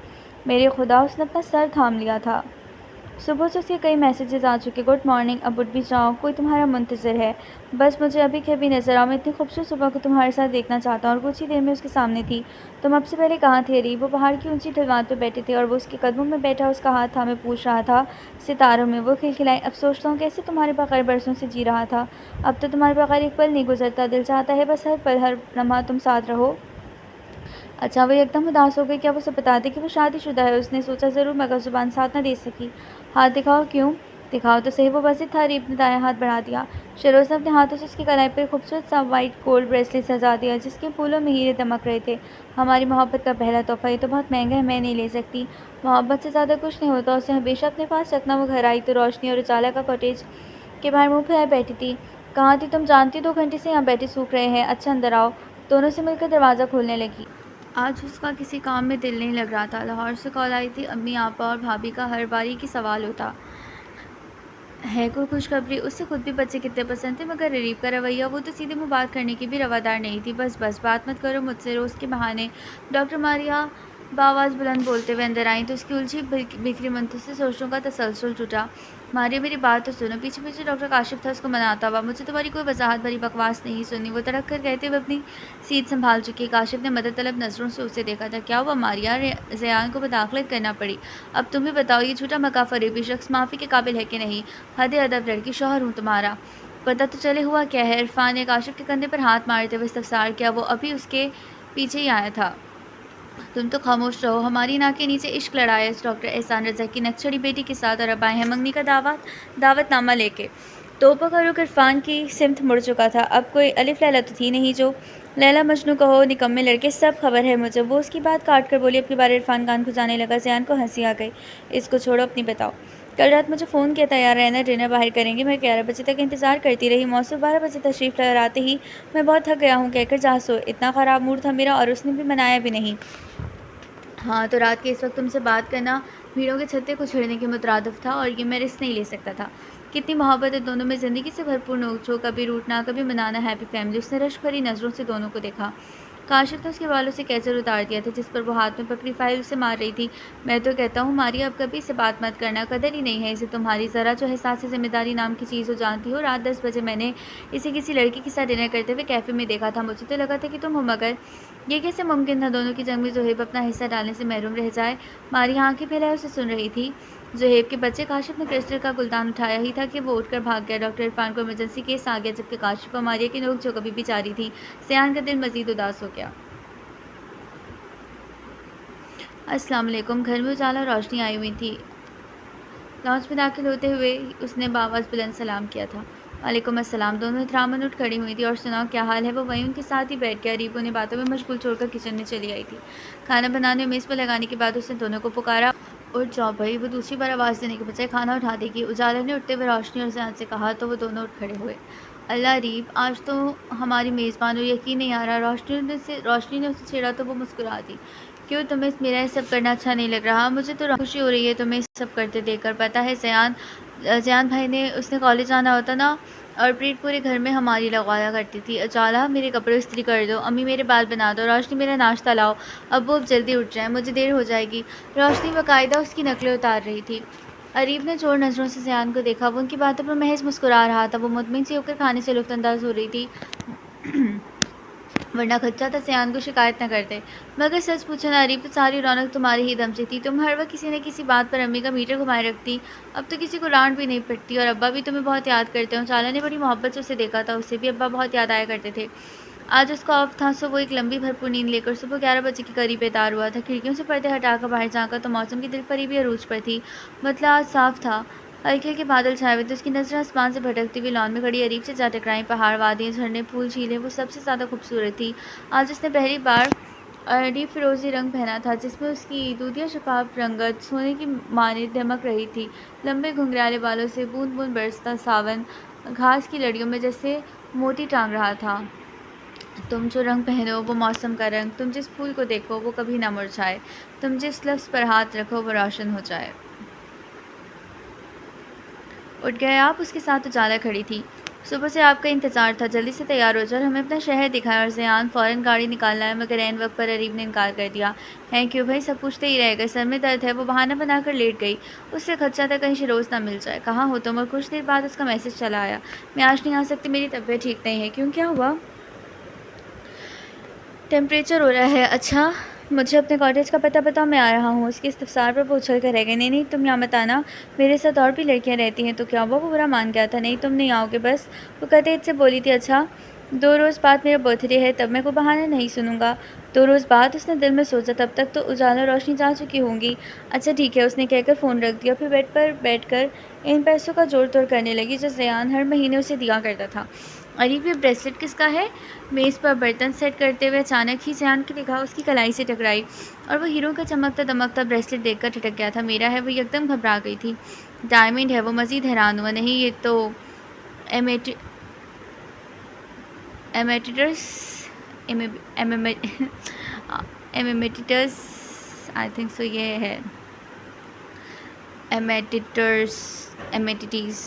मेरे खुदा उसने अपना सर थाम लिया था। सुबह से उसके कई मैसेजेस आ चुके। गुड मॉर्निंग, अब उठ भी जाओ, कोई तुम्हारा मुंतज़िर है। बस मुझे अभी के अभी नज़र आओ। मैं इतनी खूबसूरत सुबह को तुम्हारे साथ देखना चाहता हूँ। और कुछ ही देर में उसके सामने थी। तुम अब से पहले कहाँ थे अरीब? वो पहाड़ की ऊंची ढलान पर बैठे थे और वो उसके कदमों में बैठा उसका हाथ थामे पूछ रहा था सितारों में। वो खिलखिलाई। अब सोचता हूँ कैसे तुम्हारे बगैर बरसों से जी रहा था। अब तो तुम्हारे बगैर एक पल नहीं गुजरता। दिल चाहता है बस हर पल हर लम्हा तुम साथ रहो। अच्छा, वो एकदम उदास हो गई। क्या वो उसे बता दें कि वो शादीशुदा है? उसने सोचा ज़रूर, मगर ज़ुबान साथ न दे सकी। हाथ दिखाओ। क्यों? दिखाओ तो सही। वो बज़िद था। अरीब ने दायाँ हाथ बढ़ा दिया। शिरोज़ ने अपने हाथों से उसकी कलाई पर खूबसूरत सा वाइट गोल्ड ब्रेसलेट सजा दिया जिसके फूलों में हीरे दमक रहे थे। हमारी मोहब्बत का पहला तोहफ़ा। ये तो बहुत महंगा है, मैं नहीं ले सकती। मोहब्बत से ज़्यादा कुछ नहीं होता, उसे हमेशा अपने पास रखना। वो घर आई तो रोशनी और उजाला का कॉटेज के बाहर मुँह फैलाए बैठी थी। कहाँ थी तुम? जानती हो 2 घंटे से यहाँ बैठे सूख रहे हैं। अच्छा अंदर आओ। दोनों से मिलकर दरवाज़ा खोलने लगी। आज उसका किसी काम में दिल नहीं लग रहा था। लाहौर से कॉल आई थी। अम्मी, आपा और भाभी का हर बारी की सवाल होता है कोई खुशखबरी। उससे खुद भी बच्चे कितने पसंद थे, मगर अरीब का रवैया, वो तो सीधे मुँह बात करने की भी रवादार नहीं थी। बस बस बात मत करो मुझसे, रोज़ के बहाने। डॉक्टर मारिया बाआवाज़ बुलंद बोलते हुए अंदर आई तो उसकी उलझी बिखरी मंतों से सोचों का तसलसल टूटा। मारिया मेरी बात तो सुनो। पीछे पीछे डॉक्टर काशिफ था उसको मनाता हुआ। मुझे तुम्हारी कोई वजाहत भरी बकवास नहीं सुननी। वो तड़क कर कहते हुए अपनी सीट संभाल चुकी। काशिफ ने मदद तलब नज़रों से उसे देखा था। क्या हुआ मारिया? ज़यान को मुदाखलत करना पड़ी। अब तुम ही बताओ, ये झूठा मका फरेबी शख्स माफ़ी के काबिल है कि नहीं? हद अदब लड़की, शौहर हूँ तुम्हारा, पता तो चले हुआ क्या है। इरफान ने काशिफ के कंधे पर हाथ मारते हुए इस्तफसार किया। वो अभी उसके पीछे ही आया था। तुम तो खामोश रहो। हमारी नाक के नीचे इश्क लड़ाया इस डॉक्टर एहसान रज़ा की नक्शड़ी बेटी के साथ और अब आए हैं मंगनी का दावतनामा लेके। तोपा का रुख इरफान की सिमत मुड़ चुका था। अब कोई अलिफ लैला तो थी नहीं जो लैला मजनू कहो। निकम्मे लड़के, सब खबर है मुझे। वो उसकी बात काट कर बोली। अपनी बार इरफान कान खुजाने लगा। ज़यान को हंसी आ गई। इसको छोड़ो, अपनी बताओ। कल रात मुझे फ़ोन किया, तैयार रहना, डिनर बाहर करेंगे। मैं 11 बजे तक इंतज़ार करती रही। मौसू 12 बजे तशरीफ़ लाते ही मैं बहुत थक गया हूँ कहकर जा सो। इतना ख़राब मूड था मेरा और उसने भी मनाया भी नहीं। हाँ, तो रात के इस वक्त तुमसे बात करना भीड़ों के छत्ते को छेड़ने के मुतरादिफ था और ये मैं रिस्क नहीं ले सकता था। कितनी मोहब्बत है दोनों में, ज़िंदगी से भरपूर नोक-झोंक, कभी रूठना, कभी मनाना, हैप्पी फैमिली। उसने रश्क भरी नज़रों से दोनों को देखा। काशिफ ने उसके बालों से कैचर उतार दिया था जिस पर वो हाथ में पकड़ी फाइल उसे मार रही थी। मैं तो कहता हूँ मारिया, अब कभी इसे बात मत करना, कदर ही नहीं है इसे तुम्हारी। ज़रा जो एहसास ज़िम्मेदारी नाम की चीज़ हो जानती हो। रात 10 बजे मैंने इसे किसी लड़की के साथ डिनर करते हुए कैफ़े में देखा था। मुझे तो लगा था कि तुम हो, मगर ये कैसे मुमकिन था? दोनों की जंग में ज़ुहैब अपना हिस्सा डालने से महरूम रह जाए। मारिया आंखें फैलाए उसे सुन रही थी। ज़ुहैब के बच्चे। काशिफ ने क्रिस्टल का गुलदान उठाया ही था कि वो उठकर भाग गया। डॉक्टर इरफान को इमरजेंसी केस आ गया जबकि काशिफ और मारिया की नोक-झोंक अभी भी जारी थी। ज़यान का दिल मज़ीद उदास हो गया। अस्सलाम वालेकुम। घर में उजाला और रोशनी आई हुई थी। लॉन्च में दाखिल होते हुए उसने बाआवाज़ बुलंद सलाम किया था। वालेकुम अस्सलाम। दोनों एहतरामन उठ खड़ी हुई थी। और सुनाओ क्या हाल है? वो वहीं उनके साथ ही बैठ गया। अरीब उन्हें बातों में मशगूल छोड़कर किचन में चली आई थी। खाना बनाने और मेज़ पर लगाने के बाद उसने दोनों को पुकारा। उठ जाओ भाई। वो दूसरी बार आवाज़ देने के बजाय खाना उठा देगी। उजाला ने उठते हुए रोशनी और ज़यान से कहा तो वो दोनों उठ खड़े हुए। अल्लाह अरीब, आज तो हमारी मेज़बान हो, यकीन नहीं आ रहा। रोशनी ने उसे छेड़ा तो वो मुस्कुरा दी। क्यों, तुम्हें मेरा ये सब करना अच्छा नहीं लग रहा? मुझे तो खुशी हो रही है तुम्हें सब करते देखकर। पता है ज़यान भाई ने, उसने कॉलेज आना होता ना, और प्रीत पूरे घर में हमारी लगवाया करती थी। अचाला मेरे कपड़े इस्त्री कर दो, अम्मी मेरे बाल बना दो, रोशनी मेरा नाश्ता लाओ, अब्बू अब जल्दी उठ जाए, मुझे देर हो जाएगी। रोशनी बाकायदा उसकी नकलें उतार रही थी। अरीब ने चोर नज़रों से ज़यान को देखा। वो उनकी बातों पर महज मुस्कुरा रहा था। वो मुतमिन सी होकर खाने से लुत्फ़अंदाज़ हो रही थी। वरना खच्चा था सयान को शिकायत न करते। मगर सच पूछो ना अरीब, तो सारी रौनक तुम्हारे ही दम से थी। तुम हर वक्त किसी न किसी बात पर अम्मी का मीटर घुमाए रखती। अब तो किसी को डांट भी नहीं पड़ती। और अब्बा भी तुम्हें बहुत याद करते हो। चाला ने बड़ी मोहब्बत से उसे देखा था। उसे भी अब्बा बहुत याद आया करते थे। आज उसका ऑफ था, सो वो एक लंबी भरपूर नींद लेकर सुबह 11 बजे के करीब बेतार हुआ था। खिड़कियों से पर्दे हटाकर बाहर झाँका तो मौसम की दिलफरेबी अरूज पर थी। मतलब आज साफ था। हल्के हल्के बादल छाए हुए थे। उसकी नज़र आसमान से भटकती हुई लॉन में खड़ी अरीब से जा टकराई। पहाड़, वादियाँ, झरने, फूल, झीलें, वो सबसे ज़्यादा खूबसूरत थी। आज उसने पहली बार डीप फिरोज़ी रंग पहना था, जिसमें उसकी दूधिया शफाफ रंगत सोने की मानिंद दमक रही थी। लंबे घुंघराले बालों से बूंद बूंद बरसता सावन घास की लड़ियों में जैसे मोती टांग रहा था। तुम जो रंग पहनो वो मौसम का रंग, तुम जिस फूल को देखो वो कभी ना मुरझाए, तुम जिस लफ्ज़ पर हाथ रखो वो रोशन हो जाए। उठ गए आप? उसके साथ उजाला खड़ी थी। सुबह से आपका इंतज़ार था, जल्दी से तैयार हो जाओ और हमें अपना शहर दिखाया। और ज़यान फ़ौरन गाड़ी निकाल लाया, मगर ऐन वक्त पर अरीब ने इनकार कर दिया। हैं क्यों भाई? सब पूछते ही रह गए। सर में दर्द है, वो बहाना बनाकर लेट गई। उससे खदशा था कहीं शिरोज़ ना मिल जाए। कहाँ हो तुम? और कुछ देर बाद उसका मैसेज चला आया, मैं आज नहीं आ सकती, मेरी तबीयत ठीक नहीं है। क्यों, क्या हुआ? टेम्परेचर हो रहा है। अच्छा, मुझे अपने कॉटेज का पता बताओ, मैं आ रहा हूँ। उसके इस्तफसार पर वो उछल कर रह गई। नहीं नहीं, तुम यहाँ मत आना, मेरे साथ और भी लड़कियाँ रहती हैं। तो क्या हुआ? वो बुरा मान गया था। नहीं, तुम नहीं आओगे बस, वो कतेज से बोली थी। अच्छा, 2 रोज़ बाद मेरा बर्थडे है, तब मैं कोई बहाना नहीं सुनूंगा। 2 रोज़ बाद? उसने दिल में सोचा, तब तक तो उजाला रोशनी जा चुकी होंगी। अच्छा ठीक है, उसने कहकर फ़ोन रख दिया। फिर बेड पर बैठकर इन पैसों का जोड़ तोड़ करने लगी जो ज़यान हर महीने उसे दिया करता था। अरे ये ब्रेसलेट किसका है? मेज़ पर बर्तन सेट करते हुए अचानक ही ज़यान की निगाह उसकी कलाई से टकराई और वो हीरो का चमकता दमकता ब्रेसलेट देखकर ठिठक गया था। मेरा है? वो एकदम घबरा गई थी। डायमंड है? वो मज़ीद हैरान हुआ। नहीं, ये तो एमेटि एमेटिटस एमे एमेमे एमेटिटस आई थिंक सो, ये है एमेटिटर्स एमेटिटीज़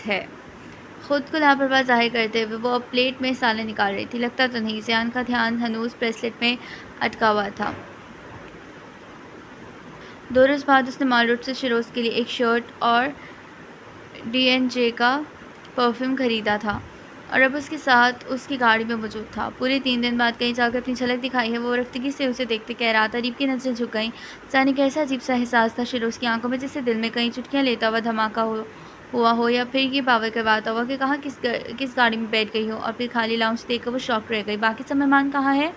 है। खुद को लापरवाह ज़ाहिर करते हुए वो अब प्लेट में सालन निकाल रही थी। लगता तो नहीं, ज़यान का ध्यान हनूज़ ब्रेसलेट में अटका हुआ था। 2 रोज़ बाद उसने मॉल रोड से शिरोज़ के लिए एक शर्ट और D&J का परफ्यूम ख़रीदा था और अब उसके साथ उसकी गाड़ी में मौजूद था। पूरे 3 दिन बाद कहीं जाकर अपनी झलक दिखाई है। वो रफ्तगी से उसे देखते कह रहा था। अरीब की नज़रें झुक गईं। जाने कैसा अजीब सा एहसास था शिरोज़ की आंखों में, जैसे दिल में कहीं चुटकियाँ लेता हुआ धमाका हुआ हो या फिर ये बावर करवाता हुआ कि कहाँ किस गाड़ी में बैठ गई हो। और फिर खाली लाउंज देखकर वो शॉक रह गई। बाकी सब मेहमान कहाँ हैं?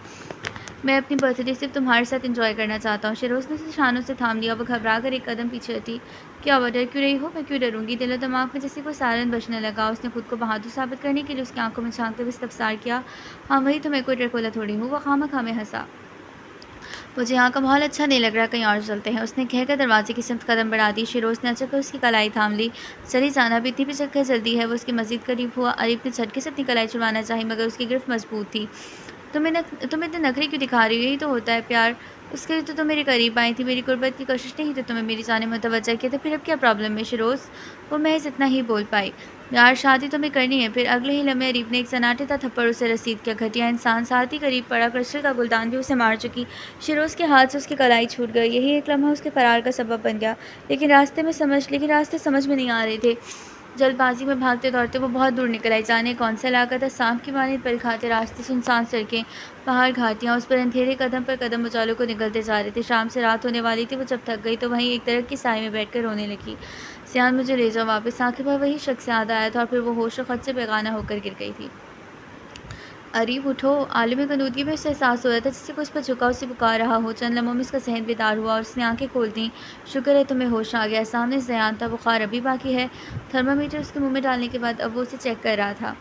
मैं अपनी बर्थडे सिर्फ तुम्हारे साथ एंजॉय करना चाहता हूँ। शिरोज़ ने उसे शानों से थाम लिया। वो घबरा कर एक कदम पीछे हटी। क्या हुआ? डर क्यों रही हो? मैं क्यों डरूंगी? दिलो दिमाग में जैसे कोई सायरन बजने लगा। उसने खुद को बहादुर साबित करने के लिए उसकी आंखों में झांकते हुए इस्तफसार किया। हाँ वही तो, मैं कोई डरपोला थोड़ी हूँ। वो खामखा में हंसा। मुझे यहाँ का माहौल अच्छा नहीं लग रहा, कहीं और चलते हैं। उसने कहकर दरवाजे की सिमत कदम बढ़ा दी। शिरोज़ ने अचक कर उसकी कलाई थाम ली। चली जाना भी इतनी भी चक्कर जल्दी है? वो उसके मज़ीद करीब हुआ। अरीब ने झटके से अपनी कलाई छुड़वाना चाही, मगर उसकी गिरफ्त मजबूत थी। तुम इतने नखरे क्यों दिखा रही हो? यही तो होता है प्यार। उसके लिए तो तुम मेरे करीब आई थी, मेरी गुर्बत की कोशिश नहीं थी तुम्हें मेरी जाने मुतवज्जा किया था। फिर अब क्या प्रॉब्लम है शिरोज़? वो महज इतना ही बोल पाई। यार शादी तुम्हें करनी है। फिर अगले ही लम्हे अरीब ने एक सन्नाटेदार थप्पड़ उसे रसीद किया। घटिया इंसान, साथ ही करीब पड़ा क्रिस्टल का गुलदान भी उसे मार चुकी। शिरोज़ के हाथ से उसकी कलाई छूट गई। यही एक लम्हा उसके फ़रार का सबब बन गया। लेकिन रास्ते समझ में नहीं आ रहे थे। जल्दबाजी में भागते दौड़ते वो बहुत दूर निकल आई। जाने कौन सा इलाका था? सांप की मानिंद पल खाते रास्ते, सुनसान सड़कें, पहाड़, घाटियाँ, उस पर अंधेरे कदम पर कदम उजालों को निकलते जा रहे थे। शाम से रात होने वाली थी। वो जब थक गई तो वहीं एक दरख्त की साए में बैठकर रोने लगी। ज़यान, मुझे ले जाओ वापस। आखिर पर वही शख्स याद आया था और फिर वो होश व खत से बेगाना होकर गिर गई थी। अरीब उठो। आलमी कनूदगी में उसे एहसास हो रहा था जैसे कोई उस पर झुका उसे पुकार रहा हो। चंद लम्हों में उसका सहन बेदार हुआ और उसने आंखें खोल दी। शुक्र है तुम्हें होश आ गया। सामने ज़यान था। बुखार अभी बाकी है। थर्मामीटर उसके मुंह में डालने के बाद अब वो उसे चेक कर रहा था।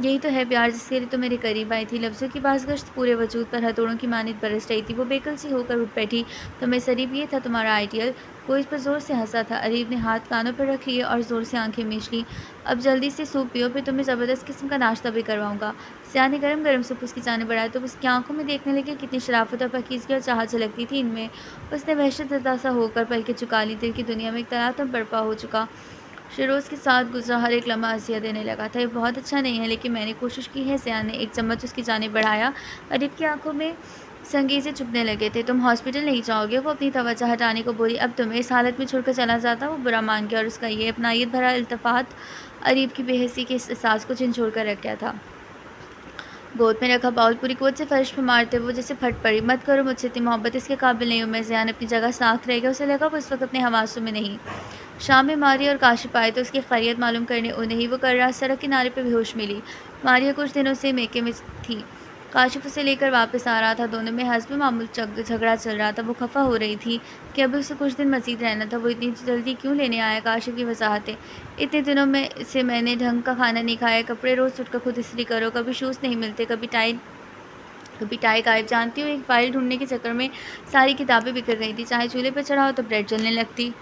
यही तो है प्यार, जिसके लिए तो मेरे करीब आई थी। लफ्ज़ों की बाज़गश्त पूरे वजूद पर हथौड़ों की मानिंद बरस रही थी। वो बेकल सी होकर उठ बैठी। तो मैं अरीब, ये था तुम्हारा आइडियल? कोई इस पर ज़ोर से हंसा था। अरीब ने हाथ कानों पर रख लिए और ज़ोर से आंखें मीच लीं। अब जल्दी से सूप पियो, फिर तुम्हें ज़बरदस्त किस्म का नाश्ता भी करवाऊँगा। ज़यान ने गरम गरम सूप उसकी जाने बढ़ाया तो उसकी आंखों में देखने लगे कितनी शराफत और पाकीज़गी और चाहत झलकती थी इनमें। उसने वहशत ज़दा सा होकर पलकें झुका लीं। दिल की दुनिया में एक तनातम बर्पा हो चुका। शिरोज़ के साथ गुज़रा हर एक लम्हा अज़ियत देने लगा था। ये बहुत अच्छा नहीं है, लेकिन मैंने कोशिश की है। ज़ियान ने एक चम्मच उसकी जानिब बढ़ाया। अदीब की आँखों में संगीज़े चुभने लगे थे। तुम हॉस्पिटल नहीं जाओगे? वो अपनी तवज्जो हटाने को बोली। अब तुम्हें इस हालत में छोड़कर चला जाता? वो बुरा मान गया और उसका ये अपनायत भरा इल्तिफ़ात अदीब की बेहिस्सी के इस एहसास को झंझोड़ कर रख गया था। गोद में रखा बाउल पूरी कुवत से फर्श पर मारते वो जैसे फट पड़ी। मत करो मुझसे इतनी मोहब्बत, इसके काबिल नहीं हूँ मैं। ज़ियान अपनी जगह साख रह गया। उसे लगा वो इस वक्त अपने हवासों में नहीं। शाम में मारिया और काशिफ आए तो उसकी खैरियत मालूम करने उन्हें ही वो कर रहा सड़क किनारे पर बेहोश मिली। मारिया कुछ दिनों से मेके में थी। काशिफ उसे लेकर वापस आ रहा था। दोनों में हस्ब मामूल झगड़ा चल रहा था। वो खफा हो रही थी कि अब उसे कुछ दिन मज़ीद रहना था। वो इतनी जल्दी क्यों लेने आया? काशिफ की वजाहतें। इतने दिनों में से मैंने ढंग का खाना नहीं खाया। कपड़े रोज़ उठकर खुद इस्त्री करो। कभी शूज़ नहीं मिलते, कभी टाई गायब। जानती हूँ, एक फ़ाइल ढूँढने के चक्कर में सारी किताबें बिखर गई थी। चाहे चूल्हे पर चढ़ाओ तो ब्रेड जलने लगती।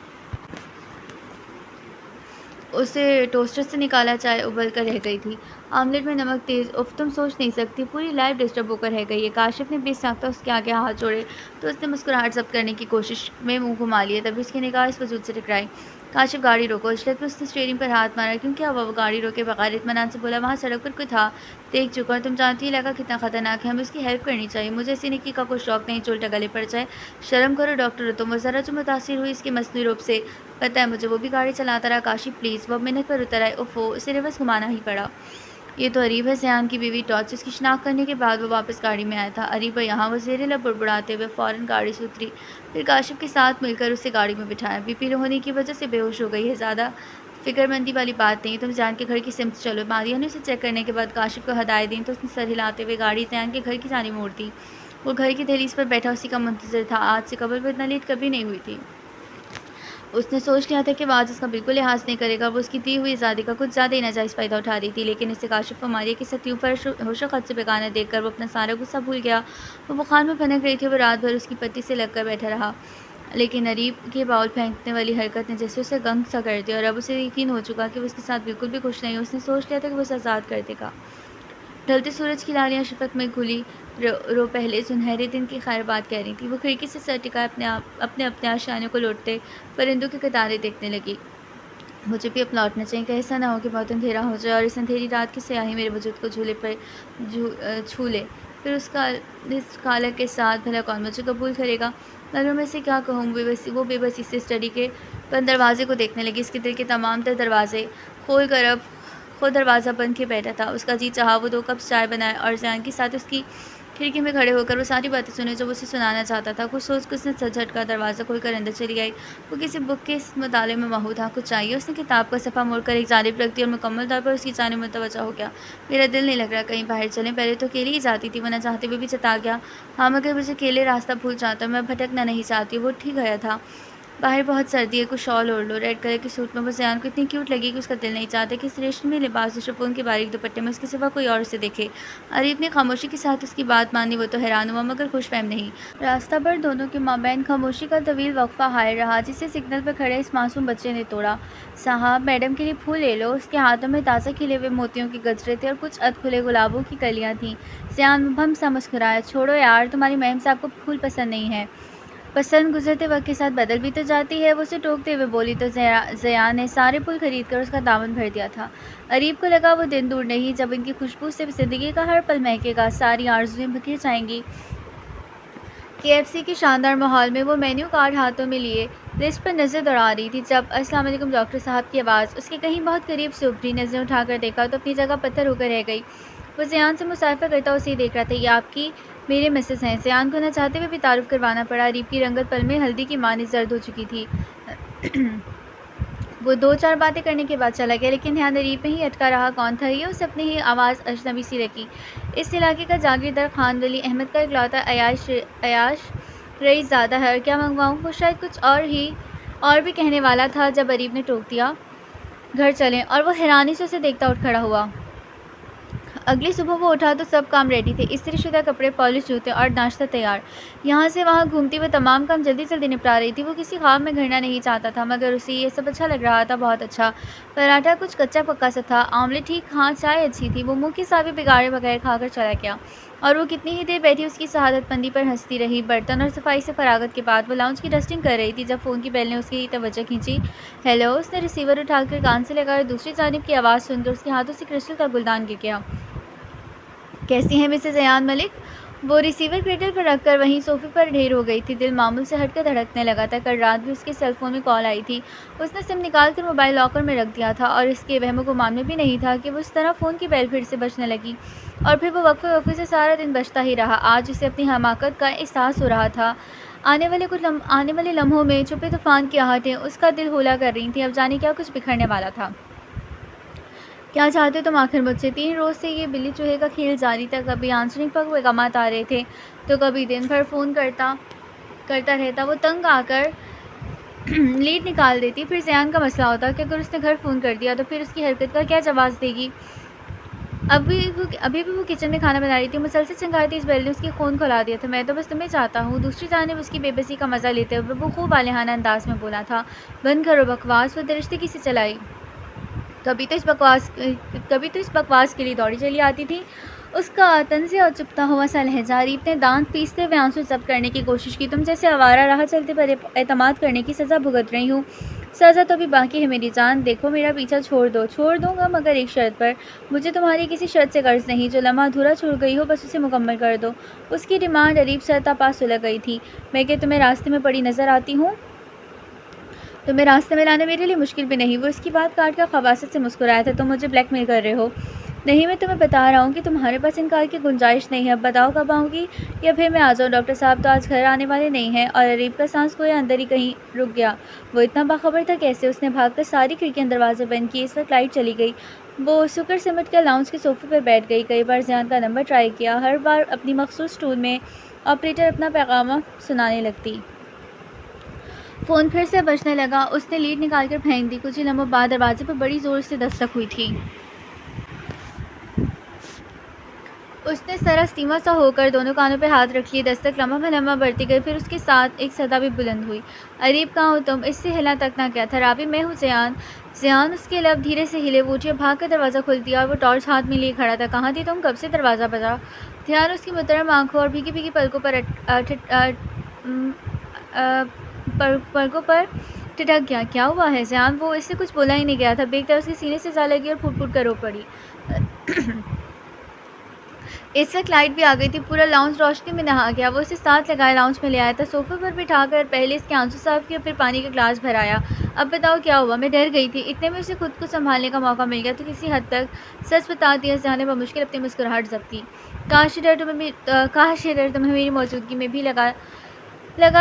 उसे टोस्टर से निकाला, चाय उबल कर रह गई थी। आमलेट में नमक तेज़। उफ़, तुम सोच नहीं सकती, पूरी लाइफ़ डिस्टर्ब होकर रह गई है। काशिफ ने बेसाख्ता उसके आगे हाथ जोड़े तो उसने मुस्कुराहट ज़ब्त करने की कोशिश में मुँह घुमा लिया। तभी उसकी निगाह इस वजूद से टकराई। काशिफ, गाड़ी रोको। इजलत में उसने स्टीयरिंग पर हाथ मारा। क्यों, क्या हुआ? वो गाड़ी रोके बगैर इत्मीनान से बोला। वहाँ सड़क पर कोई था, देख चुका हूँ। तुम जानती हो इलाका कितना ख़तरनाक है, हमें उसकी हेल्प करनी चाहिए। मुझे ऐसी नेकी का कोई शौक़ नहीं जो उल्टा गले पड़ जाए। शर्म करो डॉक्टर हो तुम। वो ज़रा जो मुतासिर हुई इसके मसनूई रूप से, पता है मुझे। वो भी गाड़ी चलाता रहा। काशिफ प्लीज़। वो अब मिनट पर उतर आए। ओफ़ो, उसे रिवर्स घुमाना ही पड़ा। ये तो अरीब है, ज़ियान की बीवी टॉर्च। उसकी शिनाख्त करने के बाद वो वापस गाड़ी में आया था। अरीब यहाँ, वो ज़ेरे लब बुड़बुड़ाते हुए फ़ौरन गाड़ी से उतरी। फिर काशिफ के साथ मिलकर उसे गाड़ी में बिठाया। बीपी लो होने की वजह से बेहोश हो गई है। ज़्यादा फ़िक्रमंदी वाली बात नहीं। तुम ज़ियान के घर की सिमत चलो। मारिया ने उसे चेक करने के बाद काशिफ को हदायत दी तो उसने सर हिलाते हुए गाड़ी ज़ियान के घर की जानिब मोड़ दी। वो घर की दहलीज पर बैठा उसी का मुंतज़िर था। आज से कबल वो इतना लेट कभी नहीं हुई थी। उसने सोच लिया था कि वो आज उसका बिल्कुल लिहाज नहीं करेगा। वो उसकी दी हुई आज़ादी का कुछ ज़्यादा ही नाजायज़ फ़ायदा उठा रही थी। लेकिन इसे काशिफ और मारिया की सत्तियों पर होशो-ख़त से बेगाना देखकर वो अपना सारा गुस्सा भूल गया। वो बुखार में भनक रही थी। वो रात भर उसकी पत्ती से लगकर बैठा रहा। लेकिन अरीब की बाउल फेंकने वाली हरकत ने जैसे उसे गंग सा कर दिया और अब उसे यकीन हो चुका कि वो उसके साथ बिल्कुल भी खुश नहीं। उसने सोच लिया था कि वो उसे आज़ाद कर देगा। ढलते सूरज की लालियाँ शफ़क़ में घुली रो पहले सुनहरे दिन की खैर बात कह रही थी। वो खिड़की से सर टिकाए अपने आशियाने को लौटते परिंदों की कतारें देखने लगी। मुझे भी अब लौटना चाहिए, कहीं ऐसा ना हो कि बहुत अंधेरा हो जाए और इस अंधेरी रात की स्याही मेरे वजूद को झूले पर छू ले। फिर इस कालक के साथ भला कौन मुझे कबूल करेगा? मगर मैं से क्या कहूँ? वो बेबसी से स्टडी के बंद दरवाजे को देखने लगी। इसके दिल के तमाम तर दरवाजे खोल कर अब खुद दरवाज़ा बंद किए बैठा था। उसका जी चाहा वो 2 कप चाय बनाए और ज़ियान के साथ उसकी खिड़की में खड़े होकर वो सारी बातें सुने जो वो उसे सुनाना चाहता था। कुछ सोच कर उसने सर झटका, दरवाज़ा खोलकर अंदर चली आई। वो किसी बुक के इस मुताले में महू था। कुछ चाहिए? उसने किताब का सफ़ा मोड़कर एक जानिब रख दिया और मुकम्मल तौर पर उसकी जानिब मुतवज्जा हो गया। मेरा दिल नहीं लग रहा, कहीं बाहर चलें? पहले तो अकेली ही जाती थी, वो ना चाहते हुए भी जता गया। हाँ, मगर मुझे अकेले रास्ता भूल जाता, मैं भटकना नहीं चाहती। वो उठ ही गया था। बाहर बहुत सर्दी है, कुछ शॉल ओढ़ लो। रेड कलर के सूट में वो ज़ियान को इतनी क्यूट लगी कि उसका दिल नहीं चाहता कि इस रेशमी लिबास और शिफॉन के बारीक दुपट्टे में उसके सिवा कोई और उसे देखे। अरीब ने खामोशी के साथ उसकी बात मानी। वो तो हैरान हुआ मगर खुशफहम नहीं। रास्ता भर दोनों के माबैन खामोशी का तवील वक्फा हायल रहा जिसे सिग्नल पर खड़े इस मासूम बच्चे ने तोड़ा। साहब, मैडम के लिए फूल ले लो। उसके हाथों में ताज़ा खिले हुए मोतियों के गजरे थे और कुछ अधखुले गुलाबों की कलियाँ थीं। ज़ियान मुबहम सा मुस्कुराया। छोड़ो यार, तुम्हारी मैम साहब को फूल पसंद नहीं है। पसंद गुजरते वक्त के साथ बदल भी तो जाती है। वो उसे टोकते हुए बोली तो ज़ियान ने सारे फूल खरीद कर उसका दामन भर दिया था। अरीब को लगा वो दिन दूर नहीं जब इनकी खुशबू से ज़िंदगी का हर पल महकेगा, सारी आरज़ुएं बिखर जाएंगी। KFC के शानदार माहौल में वो मेन्यू कार्ड हाथों में लिए लिस्ट पर नज़र दौड़ा रही थी जब अस्सलाम वालेकुम डॉक्टर साहब की आवाज़ उसके कहीं बहुत करीब से उभरी। नज़रें उठाकर देखा तो अपनी जगह पत्थर होकर रह गई। वो ज़ियान से मुसाफा करता उसे देख रहा था। ये आपकी मेरे मिसेस हैं। ज़ियान को न चाहते हुए भी तारुफ करवाना पड़ा। अरीब की रंगत पल में हल्दी की मानी जर्द हो चुकी थी। वो 2-4 बातें करने के बाद चला गया, लेकिन ध्यान अरीब में ही अटका रहा। कौन था ये? उसे अपनी ही आवाज़ अजनबी सी लगी। इस इलाके का जागीरदार खान वली अहमद का इकलौता अयाश रईस ज़्यादा है। और क्या मंगवाऊँ? वो शायद कुछ और भी कहने वाला था जब अरीब ने टोक दिया, घर चलें। और वो हैरानी से उसे देखता उठ खड़ा हुआ। अगली सुबह वो उठा तो सब काम रेडी थे, इस्त्रीशुदा कपड़े, पॉलिश जूते और नाश्ता तैयार। यहाँ से वहाँ घूमती हुई तमाम काम जल्दी जल्दी निपटा रही थी। वो किसी ख्वाब में घिरना नहीं चाहता था, मगर उसे ये सब अच्छा लग रहा था, बहुत अच्छा। पराठा कुछ कच्चा पक्का सा था, आमलेट ठीक, हाँ चाय अच्छी थी। वो मुँह की साबी बिगाड़े बगैर खाकर चला गया। और वो कितनी ही देर बैठी उसकी शहादतमंदी पर हंसती रही। बर्तन और सफाई से फरागत के बाद वो लाउंज की डस्टिंग कर रही थी जब फ़ोन की बेल ने उसकी तवज्जो खींची। हेलो, उसने रिसीवर उठाकर कान से लगाया। दूसरी जानिब की आवाज़ सुनकर उसके हाथों से क्रिस्टल का गुलदान गिर गया। कैसी हैं मिसेज़ अयान मलिक? वो रिसीवर क्रेटल पर रखकर वहीं सोफ़े पर ढेर हो गई थी। दिल मामूल से हटकर धड़कने लगा था। कल रात भी उसके सेल फ़ोन में कॉल आई थी। उसने सिम निकाल कर मोबाइल लॉकर में रख दिया था और इसके वहमो-गुमान में भी नहीं था कि वो उस तरह फ़ोन की बेल फिर से बजने लगी। और फिर वो वक्फ़े-वक्फ़े से सारा दिन बजता ही रहा। आज उसे अपनी हमाकत का एहसास हो रहा था। आने वाले लम्हों में छुपे तूफ़ान की आहटें उसका दिल हौला कर रही थीं। अब जाने क्या कुछ बिखरने वाला था। क्या चाहते हो तुम आखिर मुझसे? 3 रोज़ से ये बिल्ली चूहे का खेल जारी था। कभी आंसरिंग पर पैगामात आ रहे थे, तो कभी दिन भर फ़ोन करता रहता। वो तंग आकर लीड निकाल देती। फिर ज़यान का मसला होता कि अगर उसने घर फ़ोन कर दिया तो फिर उसकी हरकत का क्या जवाब देगी। अभी भी वो किचन में खाना बना रही थी। मुसलसल चिंगारती इस बेल ने उसकी खून खौला दिया था। मैं तो बस तुम्हें चाहता हूँ। दूसरी जानिब उसकी बेबसी का मज़ा लेते हुए वो खूब आलिहाना अंदाज में बोला था। बंद करो बकवास। वो दरिश्ते से चलाई। कभी तो इस बकवास के लिए दौड़ी चली आती थी। उसका तंज़े और चुभता हुआ सा लहजा। रीप ने दांत पीसते हुए आंसू ज़ब्त करने की कोशिश की। तुम जैसे आवारा राह चलते पर एतमाद करने की सज़ा भुगत रही हूँ। सज़ा तो अभी बाकी है मेरी जान। देखो, मेरा पीछा छोड़ दो। छोड़ दूँगा, मगर एक शर्त पर। मुझे तुम्हारी किसी शर्त से गर्ज़ नहीं। जो लम्हा अधूरा छोड़ गई हो, बस उसे मुकम्मल कर दो। उसकी डिमांड अरीब सरता सुलग गई थी। मैं क्या तुम्हें रास्ते में पड़ी नज़र आती हूँ? तुम्हें रास्ते में लाना मेरे लिए मुश्किल भी नहीं। वो इसकी बात काट कर खबासत से मुस्कुराया था। तुम मुझे ब्लैकमेल कर रहे हो? नहीं, मैं तुम्हें बता रहा हूँ कि तुम्हारे पास इनकार की गुंजाइश नहीं है। अब बताओ कब आऊँगी, या फिर मैं आ जाऊँ? डॉक्टर साहब तो आज घर आने वाले नहीं हैं। और अरीब का सांस गोया अंदर ही कहीं रुक गया। वो इतना बाखबर था कैसे? उसने भागकर सारी खिड़कियाँ दरवाजे बंद किए। इस वक्त लाइट चली गई। वो सुकर सिमट कर लाउंज के सोफे पर बैठ गई। कई बार ज़यान का नंबर ट्राई किया। हर बार अपनी मखसूस टूल में ऑपरेटर अपना पैगाम सुनाने लगती। फ़ोन फिर से बजने लगा। उसने लीड निकालकर फेंक दी। कुछ ही लम्हों बाद दरवाजे पर बड़ी ज़ोर से दस्तक हुई थी। उसने सरस्तीमा सा होकर दोनों कानों पर हाथ रख लिए। दस्तक लम्हा ब लम्हा बढ़ती गई। फिर उसके साथ एक सदा भी बुलंद हुई। अरीब, कहाँ हो तुम? इससे हिला तक ना क्या था। राबी, मैं हूँ ज़यान। ज़यान उसके लब धीरे से हिले। वो उठी, भाग कर दरवाज़ा खोल दिया और वो टॉर्च हाथ में लिए खड़ा था। कहाँ थी तुम? कब से दरवाज़ा बजा? ध्यान उसकी मुहतरम आँखों और भीगी भीगी पलकों पर ठिठक गया। क्या हुआ है ज़यान? वो इससे कुछ बोला ही नहीं गया था। बेगता उसके सीने से जा लगी और फूट फूट कर रो पड़ी। इस वक्त लाइट भी आ गई थी। पूरा लाउंज रोशनी में नहा गया। वो उसे साथ लगाए लाउंज में ले आया था। सोफे पर बिठाकर पहले इसके आंसू साफ किए, फिर पानी का ग्लास भराया। अब बताओ क्या हुआ? मैं डर गई थी। इतने में उसे खुद को संभालने का मौका मिल गया तो किसी हद तक सच बता दिया जाने पर मुश्किल अपनी मुस्कुराहट जब्ती। काश ये डर तुम्हें मेरी मौजूदगी में भी लगा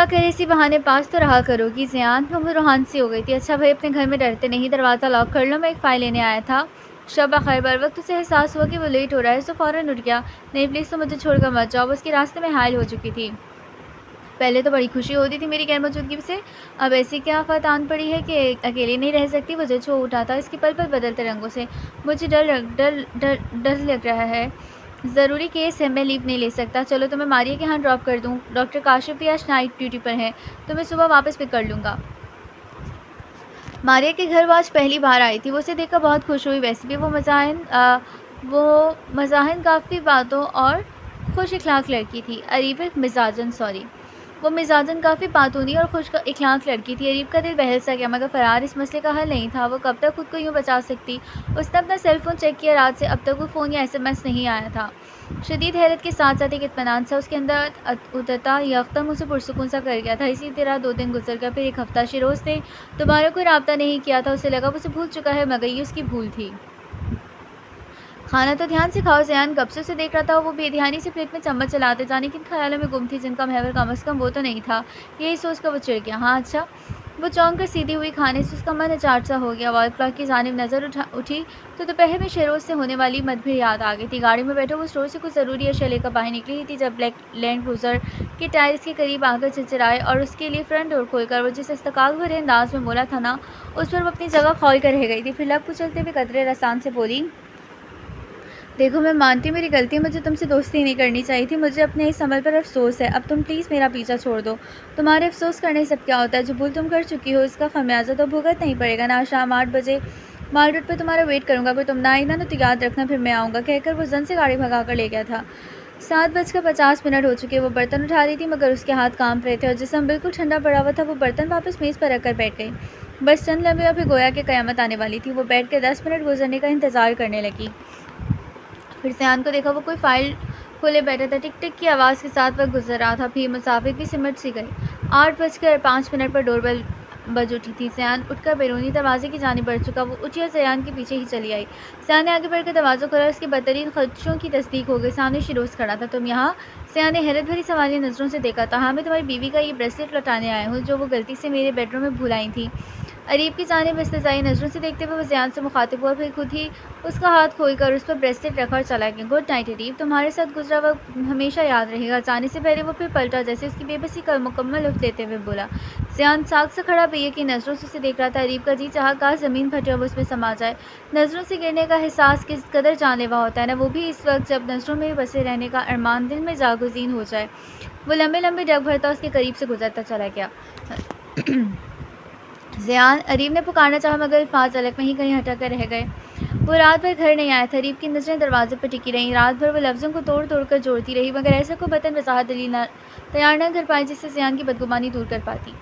कर इसी बहाने पास तो रहा करोगी ज़यान। वो रूहान सी हो गई थी। अच्छा भाई, अपने घर में डरते नहीं। दरवाज़ा लॉक कर लो, मैं एक फ़ाइल लेने आया था। शबा खैर। बर वक्त उसे एहसास हुआ कि वो लेट हो रहा है, तो फ़ौरन उठ गया। नहीं प्लीज़, तो मुझे छोड़कर मत जाओ। वो उसके रास्ते में हायल हो चुकी थी। पहले तो बड़ी खुशी होती थी मेरी गैर मौजूदगी से, अब ऐसी क्या आफत आन पड़ी है कि अकेले नहीं रह सकती। वो झंझों उठा था इसके पल पल बदलते रंगों से। मुझे डर लग रहा है। ज़रूरी केस है, मैं लीव नहीं ले सकता। चलो तुम्हें मारिया के यहाँ ड्रॉप कर दूँ। डॉक्टर काशिफ भी आज नाइट ड्यूटी पर हैं, तो मैं सुबह वापस पिक कर लूँगा। मारिया के घर वो आज पहली बार आई थी। वो उसे देखकर बहुत खुश हुई। वैसे भी वो मज़ाहिन काफ़ी बातों और खुश इखलाक लड़की थी। वो मिजाजन काफ़ी बातूनी और खुश इखलाक लड़की थी। अरीब का दिल बहल सा गया, मगर फ़रार इस मसले का हल नहीं था। वो कब तक खुद को यूँ बचा सकती? उसने अपना सेल फ़ोन चेक किया। रात से अब तक वो फ़ोन या SMS नहीं आया था। शदीद हैरत के साथ साथ एक इत्मीनान सा उसके अंदर उतरता यकदम उसे पुरसुकून सा कर गया था। इसी तरह 2 दिन गुजर गया। फिर एक हफ़्ता। शिरोज़ ने दोबारा कोई रब्ता नहीं किया था। उसे लगा वो उसे भूल चुका है, मगर ये उसकी भूल थी। खाना तो ध्यान से खाओ ज़यान। कब से उसे देख रहा था। वो बेध्यानी से प्लेट में चम्मच चलाते जाने किन ख्यालों में गुम थी, जिनका महवर कम अज़ कम वो तो नहीं था। यही सोचकर वो चिढ़ गया। हाँ अच्छा। वो चौंक कर सीधी हुई। खाने से उसका मन अचाट सा हो गया। वॉल क्लॉक की जानिब नज़र उठी तो दोपहर में शेरोज़ से होने वाली मतभेड़ याद आ गई थी। गाड़ी में बैठे वो स्टोर से कुछ ज़रूरी अशिया लेकर बाहर निकली ही थी जब ब्लैक लैंड क्रूज़र के टायर इसके करीब आकर चिरचिराए और उसके लिए फ्रंट डोर खोलकर वो जिस इस्तकाल भरे अंदाज में बोला था ना, उस पर वो अपनी जगह खोल कर रह गई थी। फिर लब कुचलते हुए कतरे रसान से बोली, देखो, मैं मानती हूँ मेरी गलती है, मुझे तुमसे दोस्ती नहीं करनी चाहिए थी, मुझे अपने इस अमल पर अफ़सोस है। अब तुम प्लीज़ मेरा पीछा छोड़ दो। तुम्हारे अफ़सोस करने से अब क्या होता है? जो भूल तुम कर चुकी हो उसका ख़मियाज़ा तो भुगतना ही पड़ेगा ना। शाम 8 बजे माल रोड पे तुम्हारा वेट करूँगा, अगर तुम ना आई ना तो याद रखना फिर मैं आऊँगा, कहकर वो जन से गाड़ी भगा कर ले गया था। 7:50 हो चुके। वो बर्तन उठा रही थी मगर उसके हाथ काँप रहे थे और जिस्म बिल्कुल ठंडा पड़ा हुआ था। वो बर्तन वापस मेज़ पर रखकर बैठ गई। बस चंद लम्हे और फिर गोया कि क़यामत आने वाली थी। वो बैठ कर 10 मिनट गुज़रने का इंतज़ार करने लगी। फिर सियान को देखा, वो कोई फ़ाइल खोले बैठा था। टिक टिक की आवाज़ के साथ वक़्त गुज़र रहा था। फिर मुसाफ़िर भी सिमट सी गई। 8:05 पर डोरबेल बज उठी थी। सियान उठकर बैरूनी दरवाज़े की जानिब बढ़ चुका। वो उठी और सियान के पीछे ही चली आई। सियान ने आगे बढ़कर दरवाज़ा खोला। उसके बदतरीन ख़दशों की तस्दीक हो गई। सामने शिरोज़ खड़ा था। तुम यहाँ? सियान ने हैरत भरी सवालिया नज़रों से देखा था। हाँ, मैं तुम्हारी बीवी का ये ब्रेसलेट लौटाने आया हूँ जो वो गलती से मेरे बेडरूम में भूल आई थी। अरीब की जानिब इस्तहज़ाई नज़रों से देखते हुए वो ज़ियान से मुखातिब हुआ, फिर खुद ही उसका हाथ खोलकर उस पर ब्रेसलेट रखा और चला गया। गुड नाइट अरीब, तुम्हारे साथ गुजरा वक्त हमेशा याद रहेगा। जाने से पहले वो फिर पलटा, जैसे उसकी बेबसी का मुकम्मल लुत्फ़ लेते हुए बोला। ज़ियान साग से खड़ा बेयकीन नज़रों से उसे देख रहा था। अरीब का जी चाहा काश ज़मीन फटे और वो उसमें समा जाए। नज़रों से गिरने का एहसास किस कदर जानलेवा होता है ना, वो भी इस वक्त जब नज़रों में बसे रहने का अरमान दिल में जागुज़ीन हो जाए। वो लंबे लंबे डग भरता उसके करीब से गुजरता चला गया। ज़ियान, अरीब ने पुकारना चाहा मगर अल्फाज अलग में ही कहीं हटक कर रह गए। वो रात भर घर नहीं आया था। अरीब की नज़रें दरवाजे पर टिकी रहीं। रात भर वो लफ्ज़ों को तोड़ तोड़ कर जोड़ती रही मगर ऐसा कोई बतन वजाहत दलील तैयार न कर पाई जिससे ज़ियान की बदगुमानी दूर कर पाती।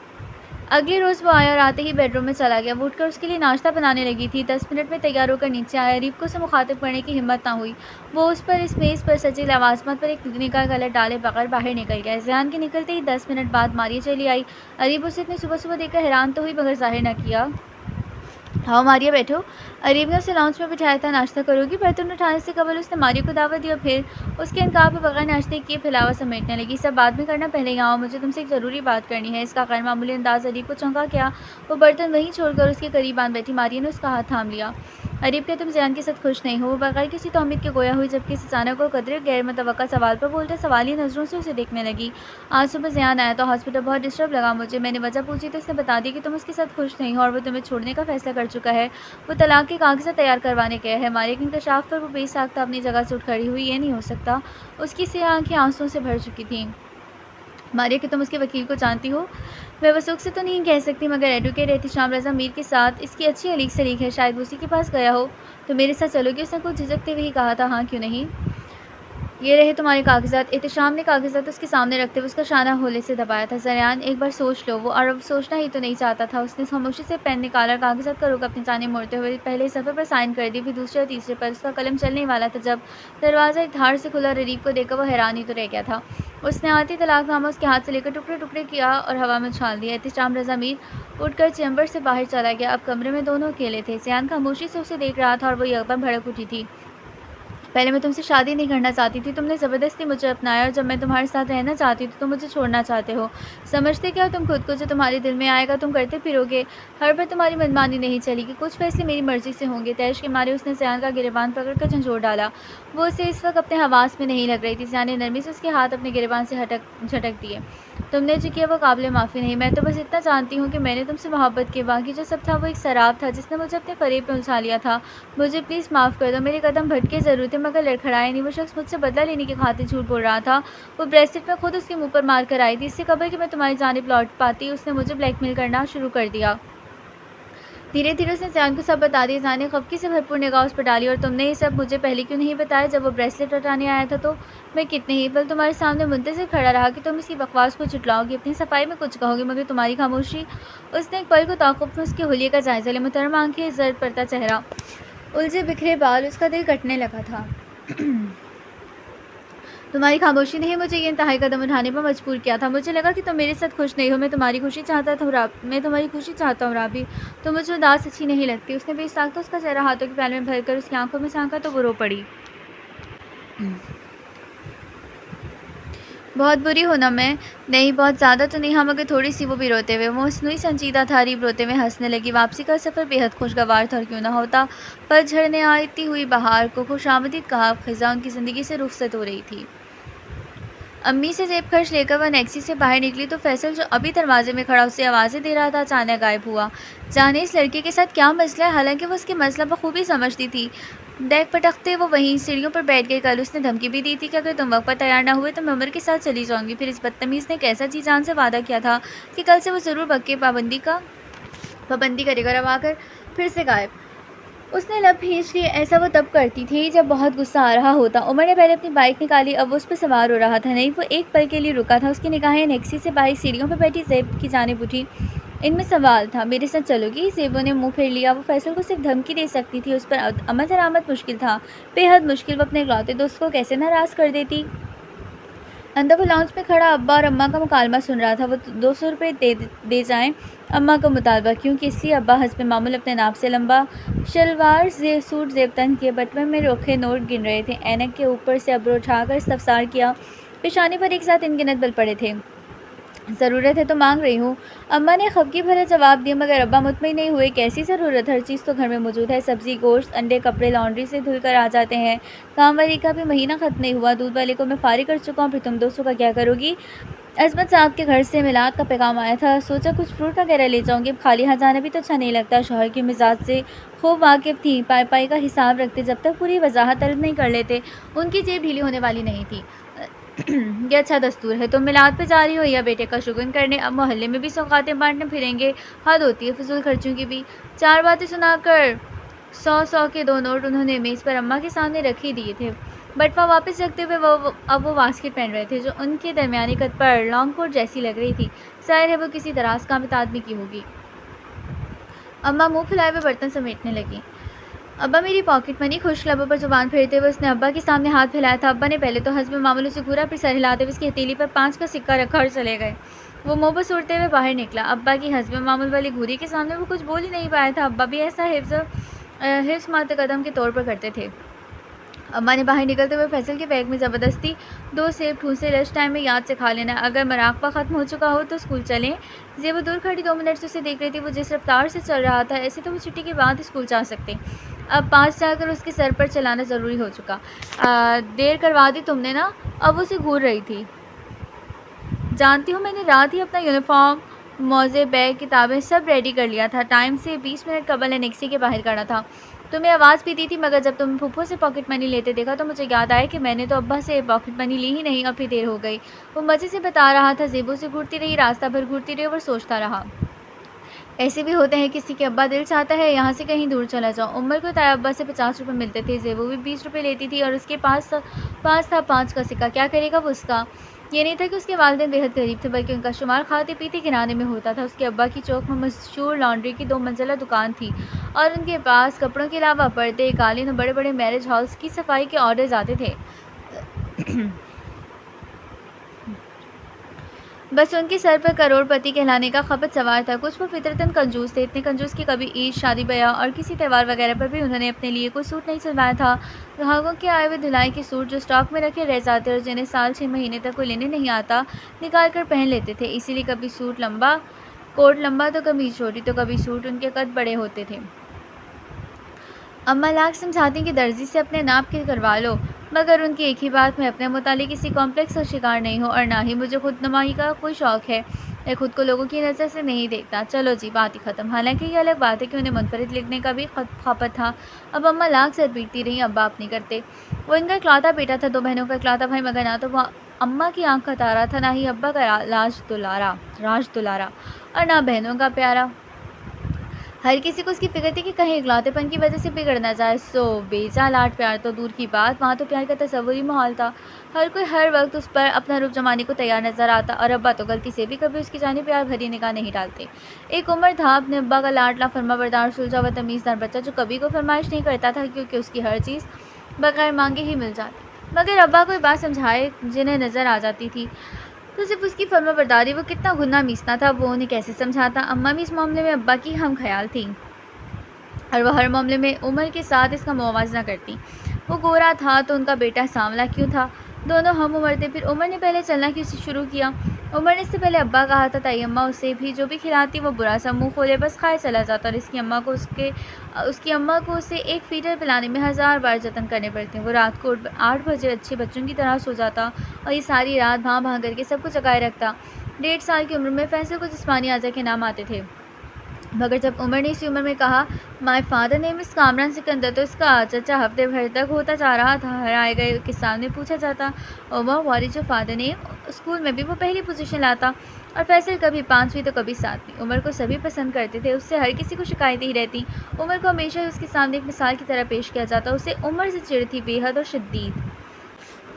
अगले रोज़ वो आया और आते ही बेडरूम में चला गया। वो उठकर उसके लिए नाश्ता बनाने लगी थी। 10 मिनट में तैयार होकर नीचे आया। अरीब को उसे मुखातिब करने की हिम्मत ना हुई। वो उस पर इस मेज़ पर सजी लवाजमत पर एक निगाह गलत डाले बगैर बाहर निकल गया। ज़ियान के निकलते ही 10 मिनट बाद मारिया चली आई। अरीब उसे इतनी सुबह सुबह देखकर हैरान तो हुई मगर जाहिर न किया। हाँ मारिया, बैठो। अरीब ने उसे लाउंज में बिठाया था। नाश्ता करोगी? बर्तन उठाने से कबल उसने मारिया को दावत दी और फिर उसके इनकार पर बगैर नाश्ते किए फैलावा समेटने लगी। सब बाद में करना, पहले यहाँ आओ, मुझे तुमसे एक ज़रूरी बात करनी है। इसका गैर मामूली अंदाज अरीब को चौंका क्या। वो बर्तन वहीं छोड़कर उसके करीब आन बैठी। मारिया ने उसका हाथ थाम लिया। अरीब के तुम ज़ियान के साथ खुश नहीं हो? वो बगैर किसी तौहीद के गोया हुई जबकि इस अचानक और कदरे गैर मुतवक्का सवाल पर बोलते सवालिया नज़रों से उसे देखने लगी। आज सुबह ज़ियान आया तो हॉस्पिटल बहुत डिस्टर्ब लगा मुझे। मैंने वजह पूछी तो उसने बता दी कि तुम उसके साथ खुश नहीं हो और वो तुम्हें छोड़ने का फैसला कर चुका है। वो तलाक के कागज़ात तैयार करवाने गया है। मारिया के इंकशाफ पर वो बेसाख्ता अपनी जगह से उठ खड़ी हुई। ये नहीं हो सकता। उसकी सियाह आँखें आंसुओं से भर चुकी थीं। मारिया, कि तुम उसके वकील को जानती हो? मैं वसूख से तो नहीं कह सकती मगर एडवोकेट एहतिशाम रज़ा मीर के साथ इसकी अच्छी अलीक सलीक है। शायद उसी के पास गया हो। तो मेरे साथ चलोगी? उसने कुछ झिझकते हुए ही कहा था। हाँ, क्यों नहीं। ये रहे तुम्हारे कागज़ात। एहतिशाम ने कागज़ात उसके सामने रखते हुए उसका शाना होले से दबाया था। ज़ियान, एक बार सोच लो। वो अरब सोचना ही तो नहीं चाहता था। उसने खामोशी से पेन निकाला, कागज़ात का रुख अपनी जानिब मोड़ते हुए पहले सफ़े पर साइन कर दी, फिर दूसरे और तीसरे पर। उसका कलम चलने वाला था जब दरवाज़ा एक धार से खुला। अरीब को देखकर वो हैरान ही तो रह गया था। उसने आते तलाकनामा उसके हाथ से लेकर टुकड़े टुकड़े किया और हवा में उछाल दिया। एहतिशाम रज़ा मीर उठकर चैम्बर से बाहर चला गया। अब कमरे में दोनों अकेले थे। ज़ियान खामोशी से उसे देख रहा था और वो यकदम भड़क उठी थी। पहले मैं तुमसे शादी नहीं करना चाहती थी। तुमने ज़बरदस्ती मुझे अपनाया और जब मैं तुम्हारे साथ रहना चाहती थी तो मुझे छोड़ना चाहते हो। समझते क्या हो तुम खुद को? जो तुम्हारे दिल में आएगा तुम करते फिरोगे। हर बार तुम्हारी मनमानी नहीं चलेगी। कुछ फैसले मेरी मर्ज़ी से होंगे। तैश के मारे उसने ज़ियान का गिरेबान पकड़कर झंझोड़ डाला। वो उसे इस वक्त अपने हवास में नहीं लग रही थी। ज़ियान ने नरमी से उसके हाथ अपने गिरेबान से झटक दिए। तुमने जो किया वो काबिल माफ़ी नहीं। मैं तो बस इतना जानती हूँ कि मैंने तुमसे मोहब्बत की, बाकी जो सब था वो एक शराब था जिसने मुझे अपने फ़रेब में उलझा लिया था। मुझे प्लीज़ माफ़ कर दो। मेरे कदम भटके ज़रूर थे मगर लड़खड़ाए नहीं। वो शख्स मुझसे बदला लेने की खातिर झूठ बोल रहा था। वो ब्रेसलेट मैं खुद उसके मुँह पर मार कर आई थी। इससे कबल कि मैं तुम्हारी जानिब लौट पाती उसने मुझे ब्लैकमेल करना शुरू कर दिया। धीरे धीरे उसने ज़ियान को सब बता दिया। ज़ियान ने खफकी से भरपूर निगाह उस पर डाली। और तुमने ये सब मुझे पहले क्यों नहीं बताया? जब वो ब्रेसलेट हटाने आया था तो मैं कितने ही पल तुम्हारे सामने मुंतज़िर खड़ा रहा कि तुम इसकी बकवास को झुठलाओगी, अपनी सफाई में कुछ कहोगी, मगर तुम्हारी खामोशी। उसने एक पल को ताक़ुब में उसके हुलिये का जायज़ा लिया। मुहतरमा आंखें, जर्द पड़ता चेहरा, उलझे बिखरे बाल। उसका दिल कटने लगा था। तुम्हारी खामोशी ने ही मुझे ये इंतहाई कदम उठाने पर मजबूर किया था। मुझे लगा कि तुम मेरे साथ खुश नहीं हो। मैं तुम्हारी खुशी चाहता हूँ राबी। तो मुझे उदास अच्छी नहीं लगती। उसने बेसाख्ता उसका चेहरा हाथों के प्याले में भरकर उसकी आंखों में झांका तो वो रो पड़ी। बहुत बुरी हो ना मैं? नहीं, बहुत ज़्यादा तो नहीं। हाँ, मगर थोड़ी सी। वो भी रोते हुए। वो मसनूई संजीदा था। अरीब रोते हुए हंसने लगी। वापसी का सफ़र बेहद खुशगवार था और क्यों ना होता। पर झड़ने आती हुई बहार को खुशामदीद कहा। ख़ज़ा उनकी ज़िंदगी से रुखसत हो रही थी। अम्मी से जेब खर्च लेकर वह टैक्सी से बाहर निकली तो फैसल, जो अभी दरवाजे में खड़ा उसे आवाज़ें दे रहा था, अचानक गायब हुआ। जाने इस लड़के के साथ क्या मसला है? हालांकि वो उसके मसला बखूबी समझती थी। बैग पटकते वो वहीं सीढ़ियों पर बैठ गई। कल उसने धमकी भी दी थी कि अगर तुम वक्त पर तैयार ना हुए तो मैं उमर के साथ चली जाऊंगी। फिर इस बदतमीज़ ने कैसा जी जान से वादा किया था कि कल से वो ज़रूर वक्त की पाबंदी करेगा, और अब आकर फिर से गायब। उसने लब खींच लिए। ऐसा वो तब करती थी जब बहुत गुस्सा आ रहा होता। उमर ने पहले अपनी बाइक निकाली, अब वो उस पर सवार हो रहा था। नहीं, वो एक पल के लिए रुका था। उसकी निगाहें नेक्सी से बाहर सीढ़ियों पर बैठी ज़ेब की जानिब उठी। इनमें सवाल था, मेरे साथ चलोगी? ज़ेबों ने मुंह फेर लिया। वो फैसल को सिर्फ धमकी दे सकती थी, उस पर अमल दरामद मुश्किल था, बेहद मुश्किल। वो अपने इकलौते दोस्त को कैसे नाराज़ कर देती। अंदर वो लाउंज में खड़ा अब्बा और अम्मा का मुकालमा सुन रहा था। वो 200 रुपये दे जाएं अम्मा का मुतालबा। क्योंकि इसलिए अब्बा हस्ब मामूल अपने नाप से लंबा शलवार सूट जेब तन किए बटवे में रखे नोट गिन रहे थे। ऐनक के ऊपर से अब्र उठाकर इस्तफसार किया। पेशानी पर एक साथ इनगिनत बल पड़े थे। ज़रूरत है तो मांग रही हूँ। अम्मा ने खफगी भरा जवाब दिया, मगर अब्बा मुतमईन नहीं हुए। कैसी ज़रूरत? हर चीज़ तो घर में मौजूद है। सब्ज़ी, गोश्त, अंडे, कपड़े लॉन्ड्री से धुल कर आ जाते हैं। काम वाली का भी महीना ख़त्म नहीं हुआ। दूध वाले को मैं फारिग कर चुका हूँ। फिर तुम दोस्तों का क्या करोगी? अजमत साहब के घर से मिलाद का पैगाम आया था। सोचा कुछ फ्रूट वगैरह ले जाऊँगी। अब खाली हाथ जाना भी तो अच्छा नहीं लगता। शौहर के मिजाज से खूब वाकिफ़ थी। पाई पाई का हिसाब रखते। जब तक पूरी वजाहत तलब नहीं कर लेते, उनकी जेब ढीली होने वाली नहीं थी। ये अच्छा दस्तूर है। तुम मिलाद पे जा रही हो या बेटे का शुगन करने? अब मोहल्ले में भी सौगातें बांटने फिरेंगे। हद होती है फिजूल खर्चों की भी। 4 बातें सुनाकर 100 के 2 नोट उन्होंने मेज़ पर अम्मा के सामने रख ही दिए थे। बटवा वापस रखते हुए अब वो बास्केट पहन रहे थे, जो उनके दरमियानी कद पर लॉन्ग कोट जैसी लग रही थी। जाहिर है वो किसी दराज कामित आदमी की होगी। अम्मा मुंह फुलाए हुए बर्तन समेटने लगी। अब्बा मेरी पॉकेट मनी। खुश लबों पर जुबान फेरते हुए उसने अब्बा के सामने हाथ फैलाया था। अब्बा ने पहले तो हस्ब मामूल से घूरा, फिर सर हिलाते हुए उसकी हथेली पर 5 का सिक्का रखा और चले गए। वो मुँह बस उड़ते हुए बाहर निकला। अब्बा की हस्ब मामूल वाली घूरी के सामने वो कुछ बोल ही नहीं पाया था। अब्बा भी ऐसा हिफ्ज़ मात कदम के तौर पर करते थे। अम्मा ने बाहर निकलते हुए फैसल के बैग में ज़बरदस्ती 2 सेब ठूंसे। लंच टाइम में याद से खा लेना। अगर मराकबा ख़त्म हो चुका हो तो स्कूल चलें। ज़ेबो दूर खड़ी 2 मिनट से उसे देख रही थी। वो जिस रफ्तार से चल रहा था, ऐसे तो वो छुट्टी के बाद स्कूल जा सकते। अब 5 जाकर उसके सर पर चलाना ज़रूरी हो चुका। देर करवा दी तुमने ना? अब उसे घूर रही थी। जानती हूँ, मैंने रात ही अपना यूनिफॉर्म, मोज़े, बैग, किताबें सब रेडी कर लिया था। टाइम से 20 मिनट कबल एनेक्सी के बाहर खड़ा था। तुम्हें आवाज़ भी दी थी, मगर जब तुम फूफो से पॉकेट मनी लेते देखा तो मुझे याद आया कि मैंने तो अब्बा से पॉकेट मनी ली ही नहीं। अब फिर देर हो गई। वो मज़े से बता रहा था। ज़ेबो से घूरती रही, रास्ता भर घूरती रही और सोचता रहा। ऐसे भी होते हैं, किसी के अब्बा दिल चाहता है यहाँ से कहीं दूर चला जाओ। उम्र को ताया अब्बा से 50 रुपये मिलते थे। ज़ेबो भी 20 रुपये लेती थी और उसके पास था 5 का सिक्का। क्या करेगा वो उसका? ये नहीं था कि उसके वालिदैन बेहद गरीब थे, बल्कि उनका शुमार खाते पीते किराने में होता था। उसके अब्बा की चौक में मशहूर लॉन्ड्री की 2 मंजिला दुकान थी और उनके पास कपड़ों के अलावा पर्दे, कालीन और बड़े बड़े मैरिज हॉल्स की सफाई के ऑर्डर्स आते थे। बस उनके सर पर करोड़पति कहलाने का खपत सवार था। कुछ वो फितरतन कंजूस थे, इतने कंजूस कि कभी ईद, शादी ब्याह और किसी त्यौहार वगैरह पर भी उन्होंने अपने लिए कोई सूट नहीं सिलवाया था। ग्राहकों के आए हुए धुलाई के सूट जो स्टॉक में रखे रह जाते और जिन्हें साल 6 महीने तक कोई लेने नहीं आता, निकाल कर पहन लेते थे। इसीलिए कभी कोट लंबा तो कभी छोटी, तो कभी सूट उनके कद बड़े होते थे। अम्मा लाख समझाती कि दर्जी से अपने नाप के करवा लो, मगर उनकी एक ही बात, मैं अपने मुतालिक किसी कॉम्प्लेक्स का शिकार नहीं हूँ और ना ही मुझे खुद नुमाई का कोई शौक़ है। मैं खुद को लोगों की नज़र से नहीं देखता। चलो जी, बात ही ख़त्म। हालांकि ये अलग बात है कि उन्हें मुनफरिद लिखने का भी खपत था। अब अम्मा लाख सर पीटती रही, अब्बा अपनी करते। वो इनका इकलौता बेटा था, 2 बहनों का इकलौता भाई, मगर ना तो वो अम्मा की आँख का तारा था, ना ही अब्बा का राज दुलारा और ना बहनों का प्यारा। हर किसी को उसकी फिक्र थी कि कहीं इकलौतेपन की वजह से बिगड़ ना जाए। सो बेजा लाड प्यार तो दूर की बात, वहाँ तो प्यार का तस्वुर ही माहौल था। हर कोई हर वक्त उस पर अपना रूप जमाने को तैयार नजर आता और अब्बा तो गलती से भी कभी उसकी जानिब प्यार भरी निगाह नहीं डालते। एक उम्र था अपने अब्बा का लाडला फरमाबरदार सुलझा व तमीज़दार बच्चा, जो कभी को फरमाइश नहीं करता था, क्योंकि उसकी हर चीज़ बगैर मांगे ही मिल जाती। मगर अब्बा कोई बात समझाए जिन्हें नज़र आ जाती थी तो सिर्फ उसकी फरमाबरदारी वो कितना गुना मीसना था, वो उन्हें कैसे समझाता। अम्मा भी इस मामले में अब्बा की हम ख्याल थी और वह हर मामले में उमर के साथ इसका मुवाजना करती। वो गोरा था तो उनका बेटा सांवला क्यों था? दोनों हम उम्र थे। फिर उमर ने पहले चलना क्यों शुरू किया? उमर ने इससे पहले अब्बा कहा था, ताई अम्मा उसे भी जो भी खिलाती वो बुरा सा मुँह खोले बस खाए चला जाता, और उसकी अम्मा को उसे एक फीडर पिलाने में 1000 बार जतन करने पड़ते। वो रात को 8 बजे अच्छे बच्चों की तरह सो जाता और ये सारी रात भां करके सबको जगाए रखता। 1.5 साल की उम्र में फैसल को जिस्मानी आजा के नाम आते थे। मगर जब उमर ने इसी उम्र में कहा, my father name is Kamran Sikandar, तो इसका चर्चा हफ्ते भर तक होता जा रहा था। हर आए गए के सामने पूछा जाता, Umar what is your father name. School में भी वो पहली पोजीशन लाता और फैसल कभी 5वीं तो कभी 7वीं। उमर को सभी पसंद करते थे, उससे हर किसी को शिकायतें ही रहती। उमर को हमेशा ही उसके सामने एक मिसाल की तरह पेश किया जाता। उसे उमर से चिढ़ थी, बेहद और शदीद।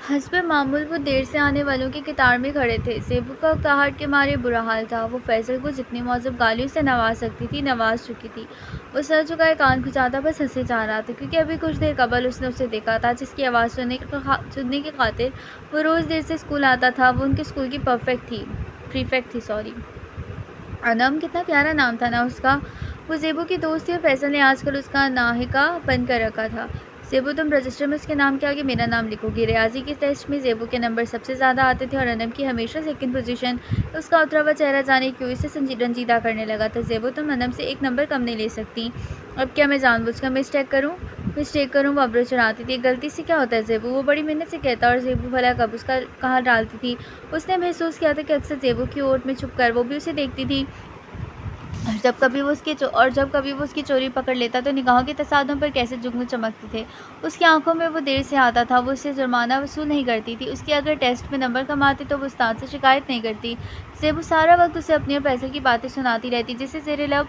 हस्ब मामूल वो देर से आने वालों की कतार में खड़े थे। ज़ेबू का उकताहट के मारे बुरा हाल था। वो फैसल को जितनी मौजूब गालियों से नवाज सकती थी नवाज चुकी थी। वो सर झुकाए कान खुजाता बस हंसे जा रहा था, क्योंकि अभी कुछ देर कबल उसने उसे देखा था, जिसकी आवाज़ सुनने की खातिर वो रोज़ देर से स्कूल आता था। वो उनके स्कूल की प्रीफेक्ट थी सॉरी। अनम, कितना प्यारा नाम था ना उसका। वो ज़ेबू की दोस्त थी और फैसल ने आजकल उसका नाहिका बंद कर रखा था। ज़ेबू, तुम रजिस्टर में उसके नाम के आगे मेरा नाम लिखोगी। रियाजी के टेस्ट में ज़ेबू के नंबर सबसे ज़्यादा आते थे और अनम की हमेशा सेकंड पोजीशन। उसका उतरा हुआ चेहरा जाने क्यों इसे रंजीदा करने लगा था। ज़ेबू, तुम अनम से एक नंबर कम नहीं ले सकती। अब क्या मैं जानबूझकर मिस्टेक करूँ? वो अब्रो चढ़ाती थी। गलती से क्या होता है ज़ेबू? वो बड़ी मेहनत से कहता और ज़ेबू भला कब उसका कहाँ डालती थी। उसने महसूस किया था कि अक्सर ज़ेबू की ओट में छुप कर वो भी उसे देखती थी, और जब कभी वो उसकी चोरी पकड़ लेता तो निगाहों के तसादुम पर कैसे जुगनू चमकते थे। उसकी आंखों में वो देर से आता था। वो उससे जुर्माना वसूल नहीं करती थी। उसके अगर टेस्ट में नंबर कम आते तो वो उस्ताद से शिकायत नहीं करती। ज़ेबू सारा वक्त उसे अपनी और पैसे की बातें सुनाती रहती, जिसे ज़ेरे लब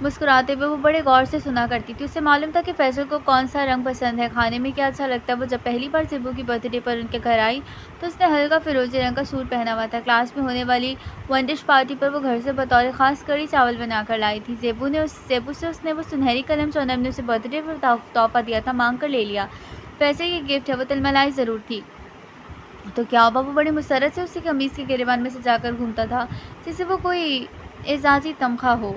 मुस्कुराते हुए वो बड़े गौर से सुना करती थी। उसे मालूम था कि फैसल को कौन सा रंग पसंद है, खाने में क्या अच्छा लगता है। वो जब पहली बार ज़ेबू की बर्थडे पर उनके घर आई तो उसने हल्का फिरोजी रंग का सूट पहना हुआ था। क्लास में होने वाली वन डिश पार्टी पर वो घर से बतौर ख़ास कड़ी चावल बनाकर लाई थी। ज़ेबू से उसने वो सुनहरी कलम जो अनम ने उसे बर्थडे पर तोहफ़ा दिया था मांग कर ले लिया। फैसल की गिफ्ट है, वो तिलमिलाई ज़रूर थी। तो क्या हुआ? वो बड़ी मुसरत से उसकी कमीज़ के गिरेबान में से जाकर घूमता था, जैसे वो कोई एजाज़ी तमगा हो।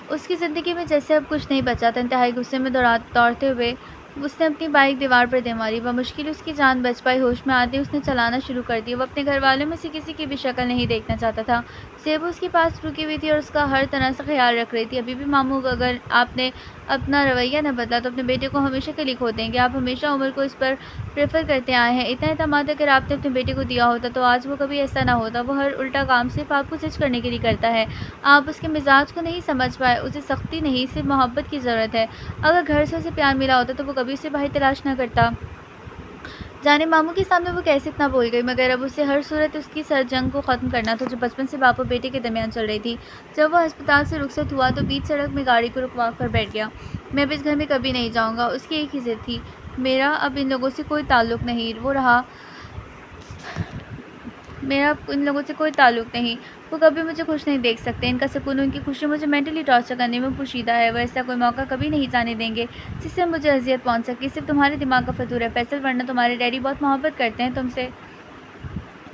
उसकी ज़िंदगी में जैसे अब कुछ नहीं बचा था। इंतहाई गुस्से में दौड़ते हुए उसने अपनी बाइक दीवार पर दे मारी। बमुश्किल उसकी जान बच पाई। होश में आते उसने चलाना शुरू कर दिया। वो अपने घर वालों में से किसी की भी शक्ल नहीं देखना चाहता था। ज़ेबू उसके पास रुकी हुई थी और उसका हर तरह से ख्याल रख रही थी। अभी भी मामू, अगर आपने अपना रवैया न बदला तो अपने बेटे को हमेशा के लिए खो देंगे। आप हमेशा उमर को इस पर प्रेफर करते आए हैं। इतना एतमाद अगर आपने अपने बेटे को दिया होता तो आज वो कभी ऐसा ना होता। वो हर उल्टा काम सिर्फ आपको जज करने के लिए करता है। आप उसके मिजाज को नहीं समझ पाए। उसे सख्ती नहीं, सिर्फ मोहब्बत की ज़रूरत है। अगर घर से उसे प्यार मिला होता तो वो कभी उसे बाहर तलाश न करता। जाने मामू के सामने वो कैसे इतना बोल गई, मगर अब उसे हर सूरत उसकी सर जंग को ख़त्म करना था जो बचपन से बाप और बेटे के दरमियान चल रही थी। जब वो अस्पताल से रुखसत हुआ तो बीच सड़क में गाड़ी को रुकवा कर बैठ गया। मैं अब इस घर में कभी नहीं जाऊँगा। उसकी एक ही ज़िद थी, मेरा अब इन लोगों से कोई ताल्लुक़ नहीं। मेरा इन लोगों से कोई ताल्लुक़ नहीं। वो कभी मुझे खुश नहीं देख सकते। इनका सुकून, उनकी खुशी मुझे मेंटली टॉर्चर करने में पोशीदा है। वो ऐसा कोई मौका कभी नहीं जाने देंगे जिससे मुझे अज़ियत पहुंच सके। सिर्फ तुम्हारे दिमाग का फतूर है फैसल, वरना तुम्हारे डैडी बहुत मोहब्बत करते हैं तुमसे।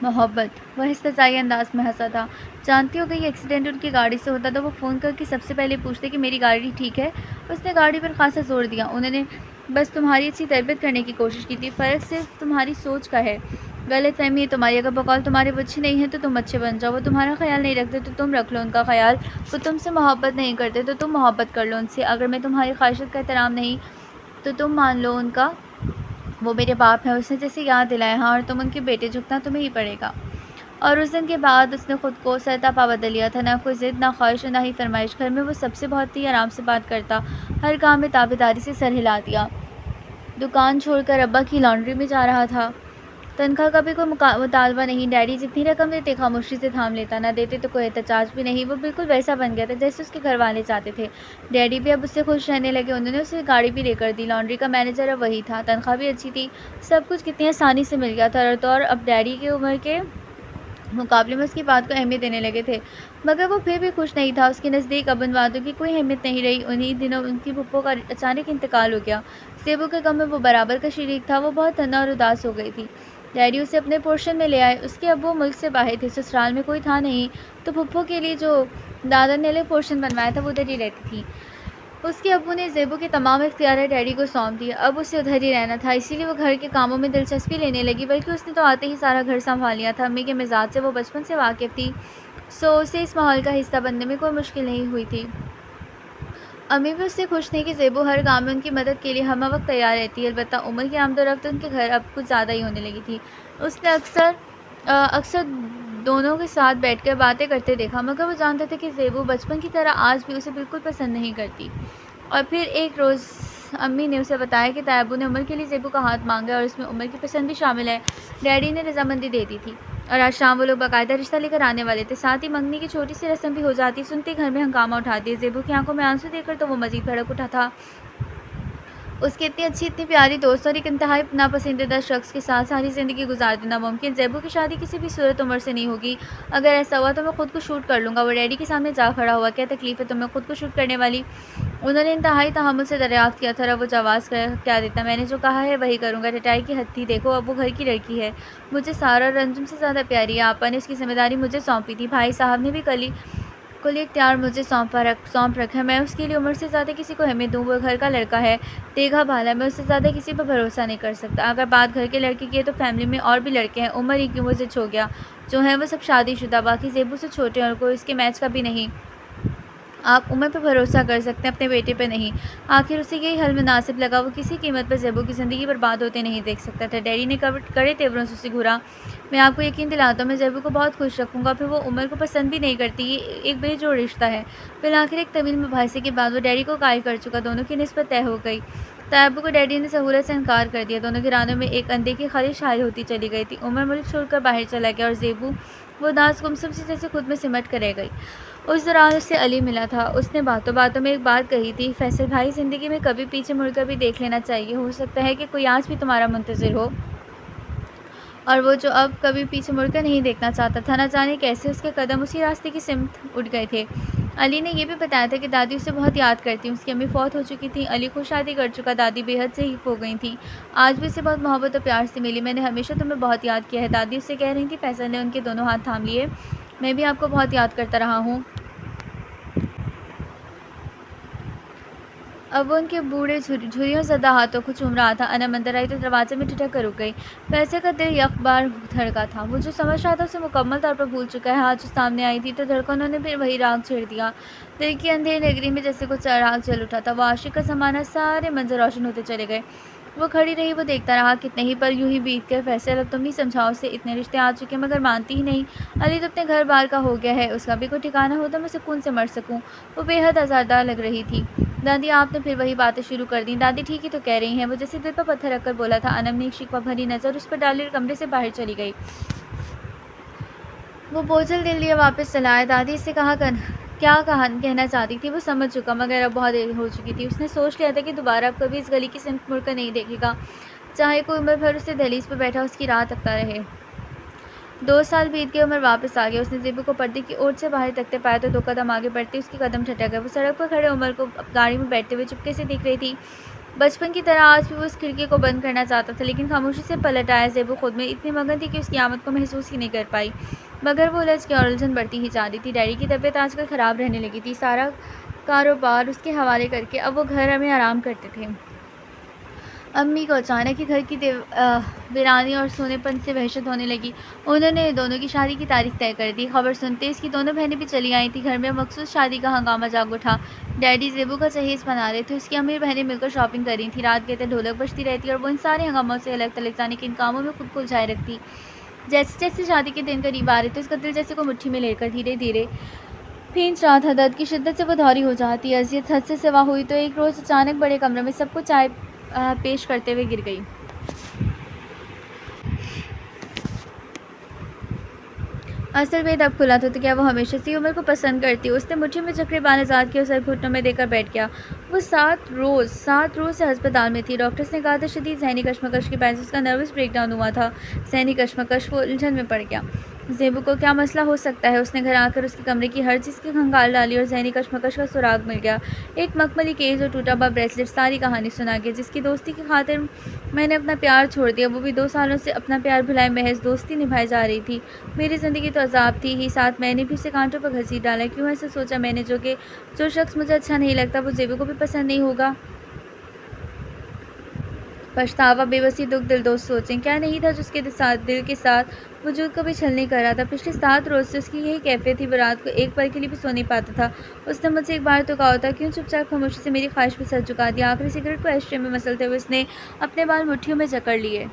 मोहब्बत? वह इस्तज़ाई अंदाज में हंसा था। जानती हो, कहीं एक्सीडेंट उनकी गाड़ी से होता तो वो फ़ोन करके सबसे पहले पूछते कि मेरी गाड़ी ठीक है। उसने गाड़ी पर खासा जोर दिया। उन्होंने बस तुम्हारी अच्छी तरबियत करने की कोशिश की थी। फ़र्क सिर्फ तुम्हारी सोच का है। गलतफ़हमी है तुम्हारी। अगर बकौल तुम्हारे वो अच्छे नहीं हैं तो तुम अच्छे बन जाओ। वो तुम्हारा ख्याल नहीं रखते तो तुम रख लो उनका ख्याल। वो तुमसे मोहब्बत नहीं करते तो तुम मोहब्बत कर लो उनसे। अगर मैं तुम्हारी ख्वाहिशत का एहतराम नहीं तो तुम मान लो उनका। वो मेरे बाप हैं। उसने जैसे याद दिलाया, हाँ, और तुम उनके बेटे, झुकना तुम्हें ही पड़ेगा। और उस दिन के बाद उसने ख़ुद को सरता पा बदल लिया था। ना कोई ज़िद, ना ख्वाहिश, ना ही फरमाइश। घर में वो सबसे बहुत ही आराम से बात करता। हर काम में ताबेदारी से सर हिला दिया। दुकान छोड़कर अब्बा की लॉन्ड्री में जा रहा था। तनख्वाह का भी कोई मुतालबा नहीं। डैडी जितनी रकम देते खामोशी से थाम लेता, ना देते तो कोई एहतजाज भी नहीं। वो बिल्कुल वैसा बन गया था जैसे उसके घर वाले चाहते थे। डैडी भी अब उससे खुश रहने लगे। उन्होंने उसे गाड़ी भी लेकर दी। लॉन्ड्री का मैनेजर अब वही था। तनख्वाह भी अच्छी थी। सब कुछ कितनी आसानी से मिल गया था। और अब डैडी की उम्र के मुकाबले में उसकी बात को अहमियत देने लगे थे। मगर वो फिर भी खुश नहीं था। उसके नज़दीक अब उन बातों की कोई अहमियत नहीं रही। उन्हीं दिनों उनकी फुप्पो का अचानक इंतकाल हो गया। ज़ेबू के गम में वो बराबर का शरीक था। वो बहुत तन्हा और उदास हो गई थी। डैडी उसे अपने पोर्शन में ले आए। उसके अब्बू मुल्क से बाहर थे, ससुराल में कोई था नहीं, तो फुप्पो के लिए जो दादा ने अलग पोर्शन बनवाया था वो उधर ही रहती थी। उसके अब्बू ने ज़ेबू के तमाम इख्तियार डैडी को सौंप दिए। अब उसे उधर ही रहना था, इसीलिए वो घर के कामों में दिलचस्पी लेने लगी। बल्कि उसने तो आते ही सारा घर संभाल लिया था। अम्मी के मिजाज से वो बचपन से वाकिफ़ थी, सो उसे इस माहौल का हिस्सा बनने में कोई मुश्किल नहीं हुई थी। अम्मी भी उससे खुश थी कि ज़ेबू हर काम में उनकी मदद के लिए हर वक्त तैयार रहती है। अलबत्ता उम्र की आमदोरफ्त उनके घर अब कुछ ज़्यादा ही होने लगी थी। उसने अक्सर दोनों के साथ बैठकर बातें करते देखा, मगर वो जानते थे कि ज़ेबू बचपन की तरह आज भी उसे बिल्कुल पसंद नहीं करती। और फिर एक रोज़ अम्मी ने उसे बताया कि तायबू ने उमर के लिए ज़ेबू का हाथ मांगा और उसमें उमर की पसंद भी शामिल है। डैडी ने रजामंदी दे दी थी और आज शाम वो लोग बाकायदा रिश्ता लेकर आने वाले थे। साथ ही मंगनी की छोटी सी रस्म भी हो जाती। सुनते घर में हंगामा उठाती। ज़ेबू की आंखों में आंसू देखकर तो वो मज़ीद भड़क उठा था। उसकी इतनी अच्छी, इतनी प्यारी दोस्त और एक इंतहाई नापसंदीदा शख्स के साथ सारी ज़िंदगी गुजार देना मुमकिन। ज़ेबू की शादी किसी भी सूरत उमर से नहीं होगी। अगर ऐसा हुआ तो मैं खुद को शूट कर लूँगा। वो डैडी के सामने जा खड़ा हुआ। क्या तकलीफ़ है तुम्हें खुद को शूट करने वाली? उन्होंने इंतहाई तहम्मुल से दरियाफ्त किया था। वो जवाब क्या देता? मैंने जो कहा है वही करूँगा। टटाई की हत्ती देखो, अब वो घर की लड़की है। मुझे सारा रंजुम से ज़्यादा प्यारी है। आपा ने उसकी जिम्मेदारी मुझे सौंपी थी। भाई साहब ने भी कुल इख्तियार मुझे सौंप रखा है। मैं उसके लिए उम्र से ज़्यादा किसी को अहमियत दूँ। वो घर का लड़का है, देखा भाला। मैं उससे ज़्यादा किसी पर भरोसा नहीं कर सकता। अगर बात घर के लड़के की है तो फैमिली में और भी लड़के हैं। उमर ही क्यों, वो जिद हो गया। जो हैं वो सब शादीशुदा, बाकी ज़ेबू से छोटे और कोई इसके मैच का भी नहीं। आप उमर पर भरोसा कर सकते हैं, अपने बेटे पे नहीं। आखिर उसे यही हल मुनासिब लगा। वो किसी कीमत पर ज़ेबू की ज़िंदगी बर्बाद होते नहीं देख सकता था। डैडी ने कड़े तेवरों से उसे घूरा। मैं आपको यकीन दिलाता हूँ, मैं ज़ेबू को बहुत खुश रखूँगा। फिर वो उमर को पसंद भी नहीं करती। ये एक बेजोड़ रिश्ता है। फिर आखिर एक तवील मुबाहिसे के बाद वो डैडी को कायल कर चुका। दोनों की निस्बत तय हो गई। तायबू को डैडी ने सहूलत से इनकार कर दिया। दोनों के रानों में एक अनदेखी ख्वाहिश हायल होती चली गई थी। उमर मुल्क छोड़कर बाहर चला गया और ज़ेबू वो दास गुमसुम से जैसे खुद में सिमट कर रह गई। उस दौरान उससे अली मिला था। उसने बातों बातों में एक बात कही थी, फैसल भाई, ज़िंदगी में कभी पीछे मुड़कर भी देख लेना चाहिए। हो सकता है कि कोई आज भी तुम्हारा मुंतज़िर हो। और वो जो अब कभी पीछे मुड़कर नहीं देखना चाहता था, न जाने कैसे उसके कदम उसी रास्ते की सिमत उठ गए थे। अली ने यह भी बताया था कि दादी उसे बहुत याद करती। उसकी अम्मी फौत हो चुकी थी। अली खुद शादी कर चुका। दादी बेहद ज़ईफ़ हो गई थी। आज भी उसे बहुत मोहब्बत और प्यार से मिली। मैंने हमेशा तुम्हें बहुत याद किया है, दादी उससे कह रही थी। फैसल ने उनके दोनों हाथ थाम लिए। मैं भी आपको बहुत याद करता रहा हूँ। अब वो उनके बूढ़े झुर्रियों ज़दा हाथों को चूम रहा था। अनम अंदर आई तो दरवाजे में ठिठक कर रुक गई। पैसे का दिल यकबार धड़का था। वो जो समझ रहा था उसे मुकम्मल तौर पर भूल चुका है। आज जो सामने आई थी तो धड़कनों ने फिर वही राग छेड़ दिया। दिल की अंधेरी नगरी में जैसे कुछ राग जल उठा था। वो आशिक का ज़माना, सारे मंजर रोशन होते चले गए। वो खड़ी रही, वो देखता रहा। कितने ही पल यूं ही बीत गए। फैसल, अब तुम ही समझाओ उसे। इतने रिश्ते आ चुके मगर मानती ही नहीं। अली तो अपने घर बार का हो गया है। उसका भी कोई ठिकाना हो तो मैं सुकून से मर सकूं। वो बेहद आज़ारदार लग रही थी। दादी, आपने फिर वही बातें शुरू कर दी। दादी ठीक ही तो कह रही हैं, वो जैसे दिल पर पत्थर रखकर बोला था। अनम ने एक शिकवा भरी नज़र उस पर डाली और कमरे से बाहर चली गई। वो बोझल दिल लिए वापस चला आया। दादी इससे क्या कहना चाहती थी वो समझ चुका, मगर अब बहुत देर हो चुकी थी। उसने सोच लिया था कि दोबारा अब कभी इस गली की सिमत मुड़कर नहीं देखेगा, चाहे कोई उम्र भर उससे दहलीज पर बैठा उसकी राह तकता रहे। 2 साल बीत गए। उमर वापस आ गया। उसने ज़ेबू को पर्दे की ओर से बाहर तकते पाया तो 2 कदम आगे बढ़ते उसकी कदम ठटक गए। वो सड़क पर खड़े उमर को गाड़ी में बैठते हुए चुपके से देख रही थी। बचपन की तरह आज भी वो उस खिड़की को बंद करना चाहता था, लेकिन खामोशी से पलट आया। ज़ेबू खुद में इतनी मगन थी कि उसकी आमद को महसूस ही नहीं कर पाई, मगर वो उलझ के और उलझन बढ़ती ही जा रही थी। डैडी की तबीयत आजकल ख़राब रहने लगी थी। सारा कारोबार उसके हवाले करके अब वो घर में आराम करते थे। अम्मी को अचानक ही घर की वीरानी और सोनेपन से वहशत होने लगी। उन्होंने दोनों की शादी की तारीख तय कर दी। खबर सुनते इसकी दोनों बहनें भी चली आई थीं। घर में मखसूस शादी का हंगामा जाग उठा। डैडी ज़ेबू का जहेज़ बना रहे थे। उसकी अमीर बहनें मिलकर शॉपिंग कर रही थी। रात कहते ढोलक बजती रहती और वो इन सारे हंगामों से अलग थलग जाने के इन कामों में खुद को उलझाए रखती। जैसे जैसे शादी के दिन करीब आ रहे थे उसका दिल जैसे को मुट्ठी में लेकर धीरे धीरे खींच रहा था। दर्द की शिद्दत से वो धौरी हो जाती। अज़ियत हद से सिवा हुई तो एक रोज़ अचानक बड़े कमरे में सबको चाय पेश करते हुए गिर गई। असल में तब खुला था तो क्या वो हमेशा से उमर को पसंद करती। उसने मुट्ठी में जकड़े बांध आज़ाद किया और सर घुटनों में देकर बैठ गया। वो 7 रोज़ से अस्पताल में थी। डॉक्टर्स ने कहा था शदीद ज़हनी कशमकश की वजह से उसका नर्वस ब्रेकडाउन हुआ था। ज़हनी कशमकश, वो उलझन में पड़ गया। ज़ेबू को क्या मसला हो सकता है। उसने घर आकर उसके कमरे की हर चीज़ की खंगाल डाली और ज़हनी कशमकश का सुराग मिल गया। एक मखमली केस और टूटा हुआ ब्रेसलेट सारी कहानी सुना गया। जिसकी दोस्ती की खातिर मैंने अपना प्यार छोड़ दिया, वो भी 2 सालों से अपना प्यार भुलाए महज दोस्ती निभाई जा रही थी। मेरी ज़िंदगी तो अजाब थी ही, साथ मैंने भी उसे कांटों पर घसीट डाला। क्यों ऐसा सोचा मैंने जो शख्स मुझे अच्छा नहीं लगता वो ज़ेबू को भी पसंद नहीं होगा। पछतावा, बेबसी, दुख, दिलदोज़ सोचें। क्या नहीं था जिसके दिल के साथ वजूद को भी छलनी कर रहा था। पिछले 7 रोज़ से उसकी यही कैफियत थी। वो रात को एक पल के लिए भी सो नहीं पाता था। उसने मुझसे एक बार तो कहा था, क्यों चुपचाप खामोशी से मेरी ख्वाहिश पर सर झुका दिया। आखिरी सिगरेट को एस्ट्रे में मसलते हुए उसने अपने बाल मुट्ठियों में जकड़ लिए।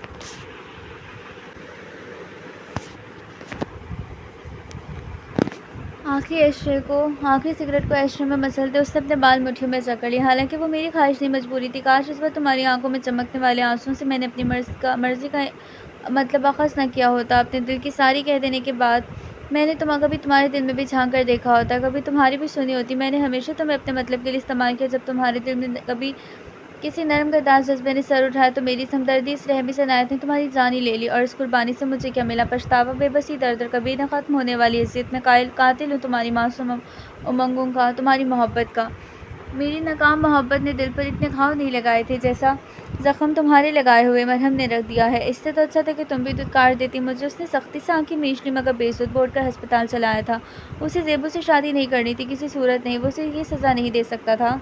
आखिरी सिगरेट को एशट्रे में मसलते उसने अपने बाल मुट्ठियों में जकड़ लिए। हालांकि वो मेरी ख्वाहिश नहीं, मजबूरी थी। काश इस बार तुम्हारी आंखों में चमकने वाले आंसुओं से मैंने अपनी मर्जी का मतलब अखज़ न किया होता। अपने दिल की सारी कह देने के बाद मैंने कभी तुम्हारे दिल में भी झांक कर देखा होता, कभी तुम्हारी भी सुनी होती। मैंने हमेशा तुम्हें अपने मतलब के लिए इस्तेमाल किया। जब तुम्हारे दिल में कभी किसी नरम गद्दार जज्बे ने सर उठाया तो मेरी इस हमदर्दी, इस रहमी से नायत ने तुम्हारी जान ही ले ली। और इस कुर्बानी से मुझे क्या मिला? पछतावा, बेबसी, दर्द और कभी न ख़त्म होने वाली अज़ियत। मैं कातिल हूँ तुम्हारी मासूम उमंगों का, तुम्हारी मोहब्बत का। मेरी नाकाम मोहब्बत ने दिल पर इतने घाव नहीं लगाए थे जैसा ज़ख्म तुम्हारे लगाए हुए मरहम ने रख दिया है। इससे तो अच्छा था कि तुम भी दुत्कार देती मुझे। उसने सख्ती से आंखें मीच ली मगर बेसुध बोल कर अस्पताल चलाया था। उसे ज़ेबू से शादी नहीं करनी थी, किसी सूरत नहीं। वो उसे ये सज़ा नहीं दे सकता था।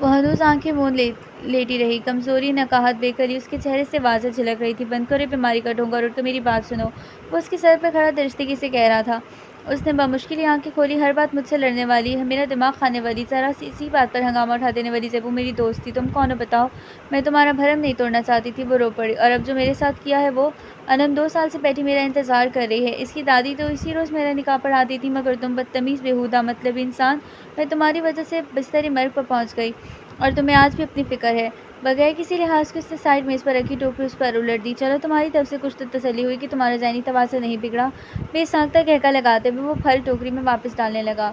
वो हनूज़ आंखें मूंद लेटी रही। कमज़ोरी, नकाहत, बेकली उसके चेहरे से वाज़ेह झलक रही थी। बंद करो बीमारी का ढोंगा और उठकर मेरी बात सुनो। वो उसके सर पर खड़ा दरिश्तगी से कह रहा था। उसने बमुश्किल ही आंखें खोली। हर बात मुझसे लड़ने वाली, मेरा दिमाग खाने वाली, ज़रा सी इसी बात पर हंगामा उठा देने वाली ज़ेबू मेरी दोस्त थी। तुम कौन हो बताओ? मैं तुम्हारा भरम नहीं तोड़ना चाहती थी। वो रो पड़ी। और अब जो मेरे साथ किया है वो अनम 2 साल से बैठी मेरा इंतज़ार कर रही है। इसकी दादी तो इसी रोज़ मेरा निकाह पढ़ा दी थी, मगर तुम बदतमीज़, बेहुदा, मतलबी इंसान, मैं तुम्हारी वजह से बिस्तरी मर्ग पर पहुँच गई। और तुम्हें आज भी अपनी फ़िक्र है। बगैर किसी लिहाज के उसने साइड मेज़ पर रखी टोकरी उस पर उलट दी। चलो तुम्हारी तरफ से कुछ तो तसल्ली हुई कि तुम्हारा ज़हनी तवाज़ुन नहीं बिगड़ा। बेसाख्ता कहका लगाते हुए वो फल टोकरी में वापस डालने लगा।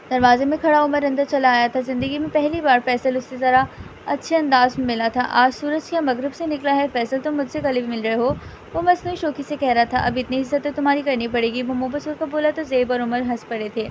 दरवाजे में खड़ा उमर अंदर चला आया था। ज़िंदगी में पहली बार फैसल उससे ज़रा अच्छे अंदाज में मिला था। आज सूरज क्या मगरिब से निकला है फैसल, तुम मुझसे कल भी मिल रहे हो? वो मसनूई शौकी से कह रहा था। अब इतनी इज्जत तो तुम्हारी करनी पड़ेगी। वो मुँह बसूर कर बोला तो ज़ेब और उमर हंस पड़े थे।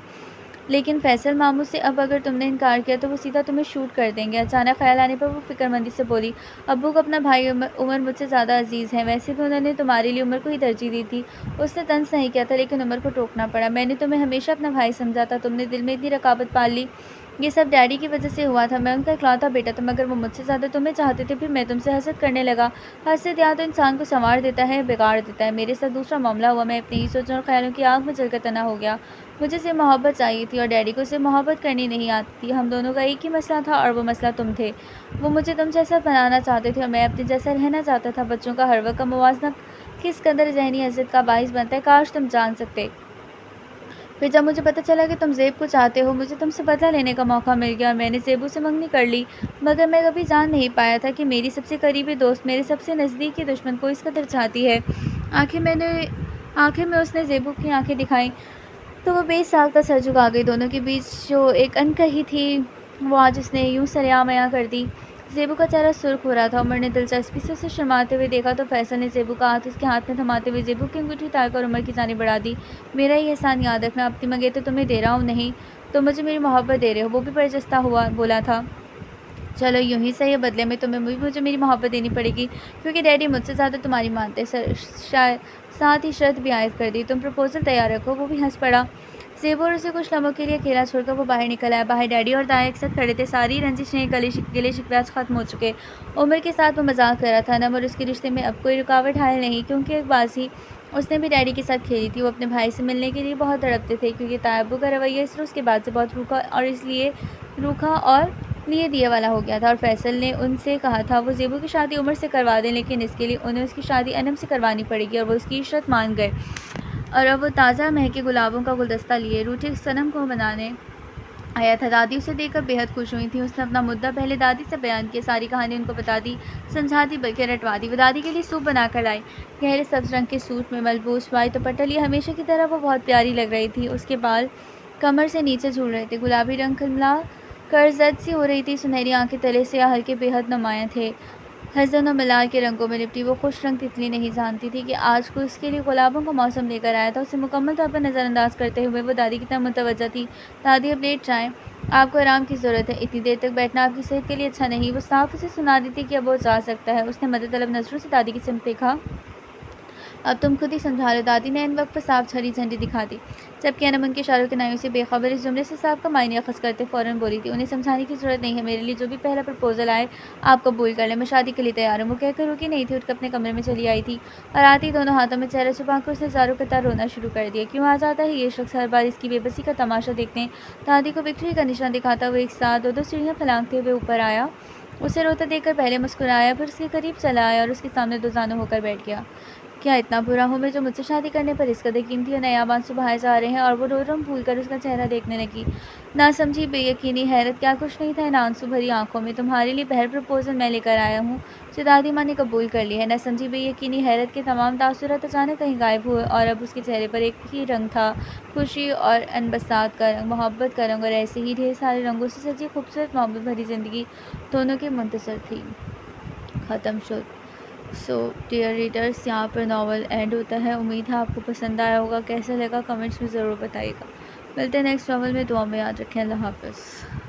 लेकिन फैसल मामू से अब अगर तुमने इनकार किया तो वो सीधा तुम्हें शूट कर देंगे। अचानक ख्याल आने पर वो फिक्रमंदी से बोली, अब्बू को अपना भाई उमर मुझसे ज़्यादा अजीज़ है। वैसे भी उन्होंने तुम्हारे लिए उमर को ही तरजीह दी थी। उसने तंज नहीं किया था, लेकिन उमर को टोकना पड़ा। मैंने तुम्हें हमेशा अपना भाई समझा था। तुमने दिल में इतनी रकाबत पाल ली। ये सब डैडी की वजह से हुआ था। मैं उनका इकलौता बेटा था, मगर वो मुझसे ज़्यादा तुम्हें चाहते थे। फिर मैं तुमसे हसद करने लगा। हसद या तो इंसान को संवार देता है, बिगाड़ देता है। मेरे साथ दूसरा मामला हुआ। मैं अपनी ही सोचों और ख्यालों की आग में जलकर तना हो गया। मुझे सिर्फ मोहब्बत चाहिए थी और डैडी को सिर्फ मोहब्बत करनी नहीं आती थी। हम दोनों का एक ही मसला था और वो मसला तुम थे। वो मुझे तुम जैसा बनाना चाहते थे और मैं अपने जैसा रहना चाहता था। बच्चों का हर वक्त का मुवाजना किस कदर ज़हनी अज़्ज़त का बाइस बनता है, काश तुम जान सकते। फिर जब मुझे पता चला कि तुम ज़ेब को चाहते हो, मुझे तुमसे बदला लेने का मौका मिल गया और मैंने ज़ेबू से मंगनी कर ली। मगर मैं कभी जान नहीं पाया था कि मेरी सबसे करीबी दोस्त मेरे सबसे नज़दीकी दुश्मन को इस कदर चाहती है। आखिर में उसने ज़ेबू की आंखें दिखाई तो वो बेसाख्ता सर झुका गई। दोनों के बीच जो एक अनकही थी वो आज उसने यूँ सरेआम कर दी। ज़ेबू का चेहरा सुर्ख हो रहा था। उमर ने दिलचस्पी से उसे शर्माते हुए देखा तो फैसल ने ज़ेबू का हाथ उसके हाथ में थमाते हुए ज़ेबू की अंगूठी उतारकर उमर की जानिब बढ़ा दी। मेरा ये एहसान याद रखना, अपनी मंगेतर तुम्हें दे रहा हूँ, नहीं तो मुझे मेरी मोहब्बत दे रहे हो। वो भी बर्जस्ता हुआ बोला था, चलो यूँ ही सही है, बदले में तुम्हें भी मुझे मेरी मोहब्बत देनी पड़ेगी, क्योंकि डैडी मुझसे ज़्यादा तुम्हारी मानते। शायद साथ ही शर्त भी आयद कर दी, तुम प्रपोज़ल तैयार रखो। वो भी हंस पड़ा। ज़ेबू और उसे कुछ लम्हों के लिए अकेला छोड़कर वो बाहर निकल आया। बाहर डैडी और दाई एक साथ खड़े थे। सारी रंजिशें, गिले शिकवे आज ख़त्म हो चुके। उमर के साथ वो मजाक कर रहा था। नम और उसके रिश्ते में अब कोई रुकावट हायल नहीं, क्योंकि एक बाजी उसने भी डैडी के साथ खेली थी। वो अपने भाई से मिलने के लिए बहुत तड़पते थे, क्योंकि तायब्बू का रवैया इस रोज़ के बाद से बहुत रूखा और लिए दिए वाला हो गया था। और फैसल ने उनसे कहा था वो ज़ेबू की शादी उमर से करवा दें, लेकिन इसके लिए उन्हें उसकी शादी अनम से करवानी पड़ेगी। और वो उसकी शर्त मान गए। और अब वो ताज़ा महके गुलाबों का गुलदस्ता लिए रूठे सनम को बनाने आया था। दादी उसे देखकर बेहद खुश हुई थी। उसने अपना मुद्दा पहले दादी से बयान किया, सारी कहानी उनको बता दी, समझा दी, बल्कि रटवा दी। वो दादी के लिए सूप बनाकर लाई। गहरे सब्ज रंग के सूट में मलबूस वाई तो पटल, ये हमेशा की तरह वो बहुत प्यारी लग रही थी। उसके बाल कमर से नीचे झूल रहे थे। गुलाबी रंग खिलमिला कर जद सी हो रही थी। सुनहरी आंखें तले से या हल्के बेहद नुमायाँ थे। हसन और मलाल के रंगों में लिपटी वो खुश रंग तितली नहीं जानती थी कि आज को उसके लिए गुलाबों का मौसम लेकर आया था। उसे मुकम्मल तौर पर नज़रअंदाज करते हुए वो दादी की तरफ मुतवज्जा थी। दादी, अब लेट जाएं, आपको आराम की ज़रूरत है, इतनी देर तक बैठना आपकी सेहत के लिए अच्छा नहीं। वो साफ उसे सुना दी थी कि अब वो जा सकता है। उसने मदद तलब नज़रों से दादी की सिमत देखा। अब तुम खुद ही समझा लो। दादी ने इन वक्त पर साफ हरी झंडी दिखा दी, जबकि अनम उनके इशारों के नायों से बेखबर इस जुमले से साफ का मायने अखज़ करते फ़ौरन बोली थी, उन्हें समझाने की ज़रूरत नहीं है। मेरे लिए जो भी पहला प्रपोज़ल आए आप कबूल कर लें, मैं शादी के लिए तैयार हूँ। वो कहकर रुकी नहीं थी, उठकर अपने कमरे में चली आई थी और आती दोनों हाथों में चेहरा छुपाकर उसने ज़ारों कतार रोना शुरू कर दिया। क्यों आ जाता है ये शख्स हर बार इसकी बेबसी का तमाशा देखने? दादी को विक्ट्री का निशान दिखाता हुआ एक साथ दो सीढ़ियाँ फलांगते हुए ऊपर आया। उसे रोता देखकर पहले मुस्कुराया, फिर उसके करीब चला आया और उसके सामने दो जानू होकर बैठ गया। क्या इतना बुरा हूँ मैं जो मुझसे शादी करने पर इस कदर कीमती और नायाब आंसू बहाए जा रहे हैं। और वो रोरम भूल कर उसका चेहरा देखने लगी। ना समझी बेयकीनी हैरत, क्या कुछ नहीं था इन आंसू भरी आंखों में। तुम्हारे लिए पहल प्रपोजल मैं लेकर आया हूँ जो दादी माँ ने कबूल कर लिया है। ना समझी बेयकीनी हैरत के तमाम तासुरात अचानक कहीं गायब हुए और अब उसके चेहरे पर एक ही रंग था, खुशी और अनबसात का रंग, मोहब्बत का रंग। और ऐसे ही ढेर सारे रंगों से सजी खूबसूरत मोहब्बत भरी ज़िंदगी दोनों की मुंतसर थी। ख़त्म शुद। सो डियर रीडर्स, यहाँ पर नावल एंड होता है। उम्मीद है आपको पसंद आया होगा। कैसा लगा कमेंट्स में ज़रूर बताइएगा। मिलते हैं नेक्स्ट नावल में। दुआ में याद रखें। अल्लाह हाफ़िज़।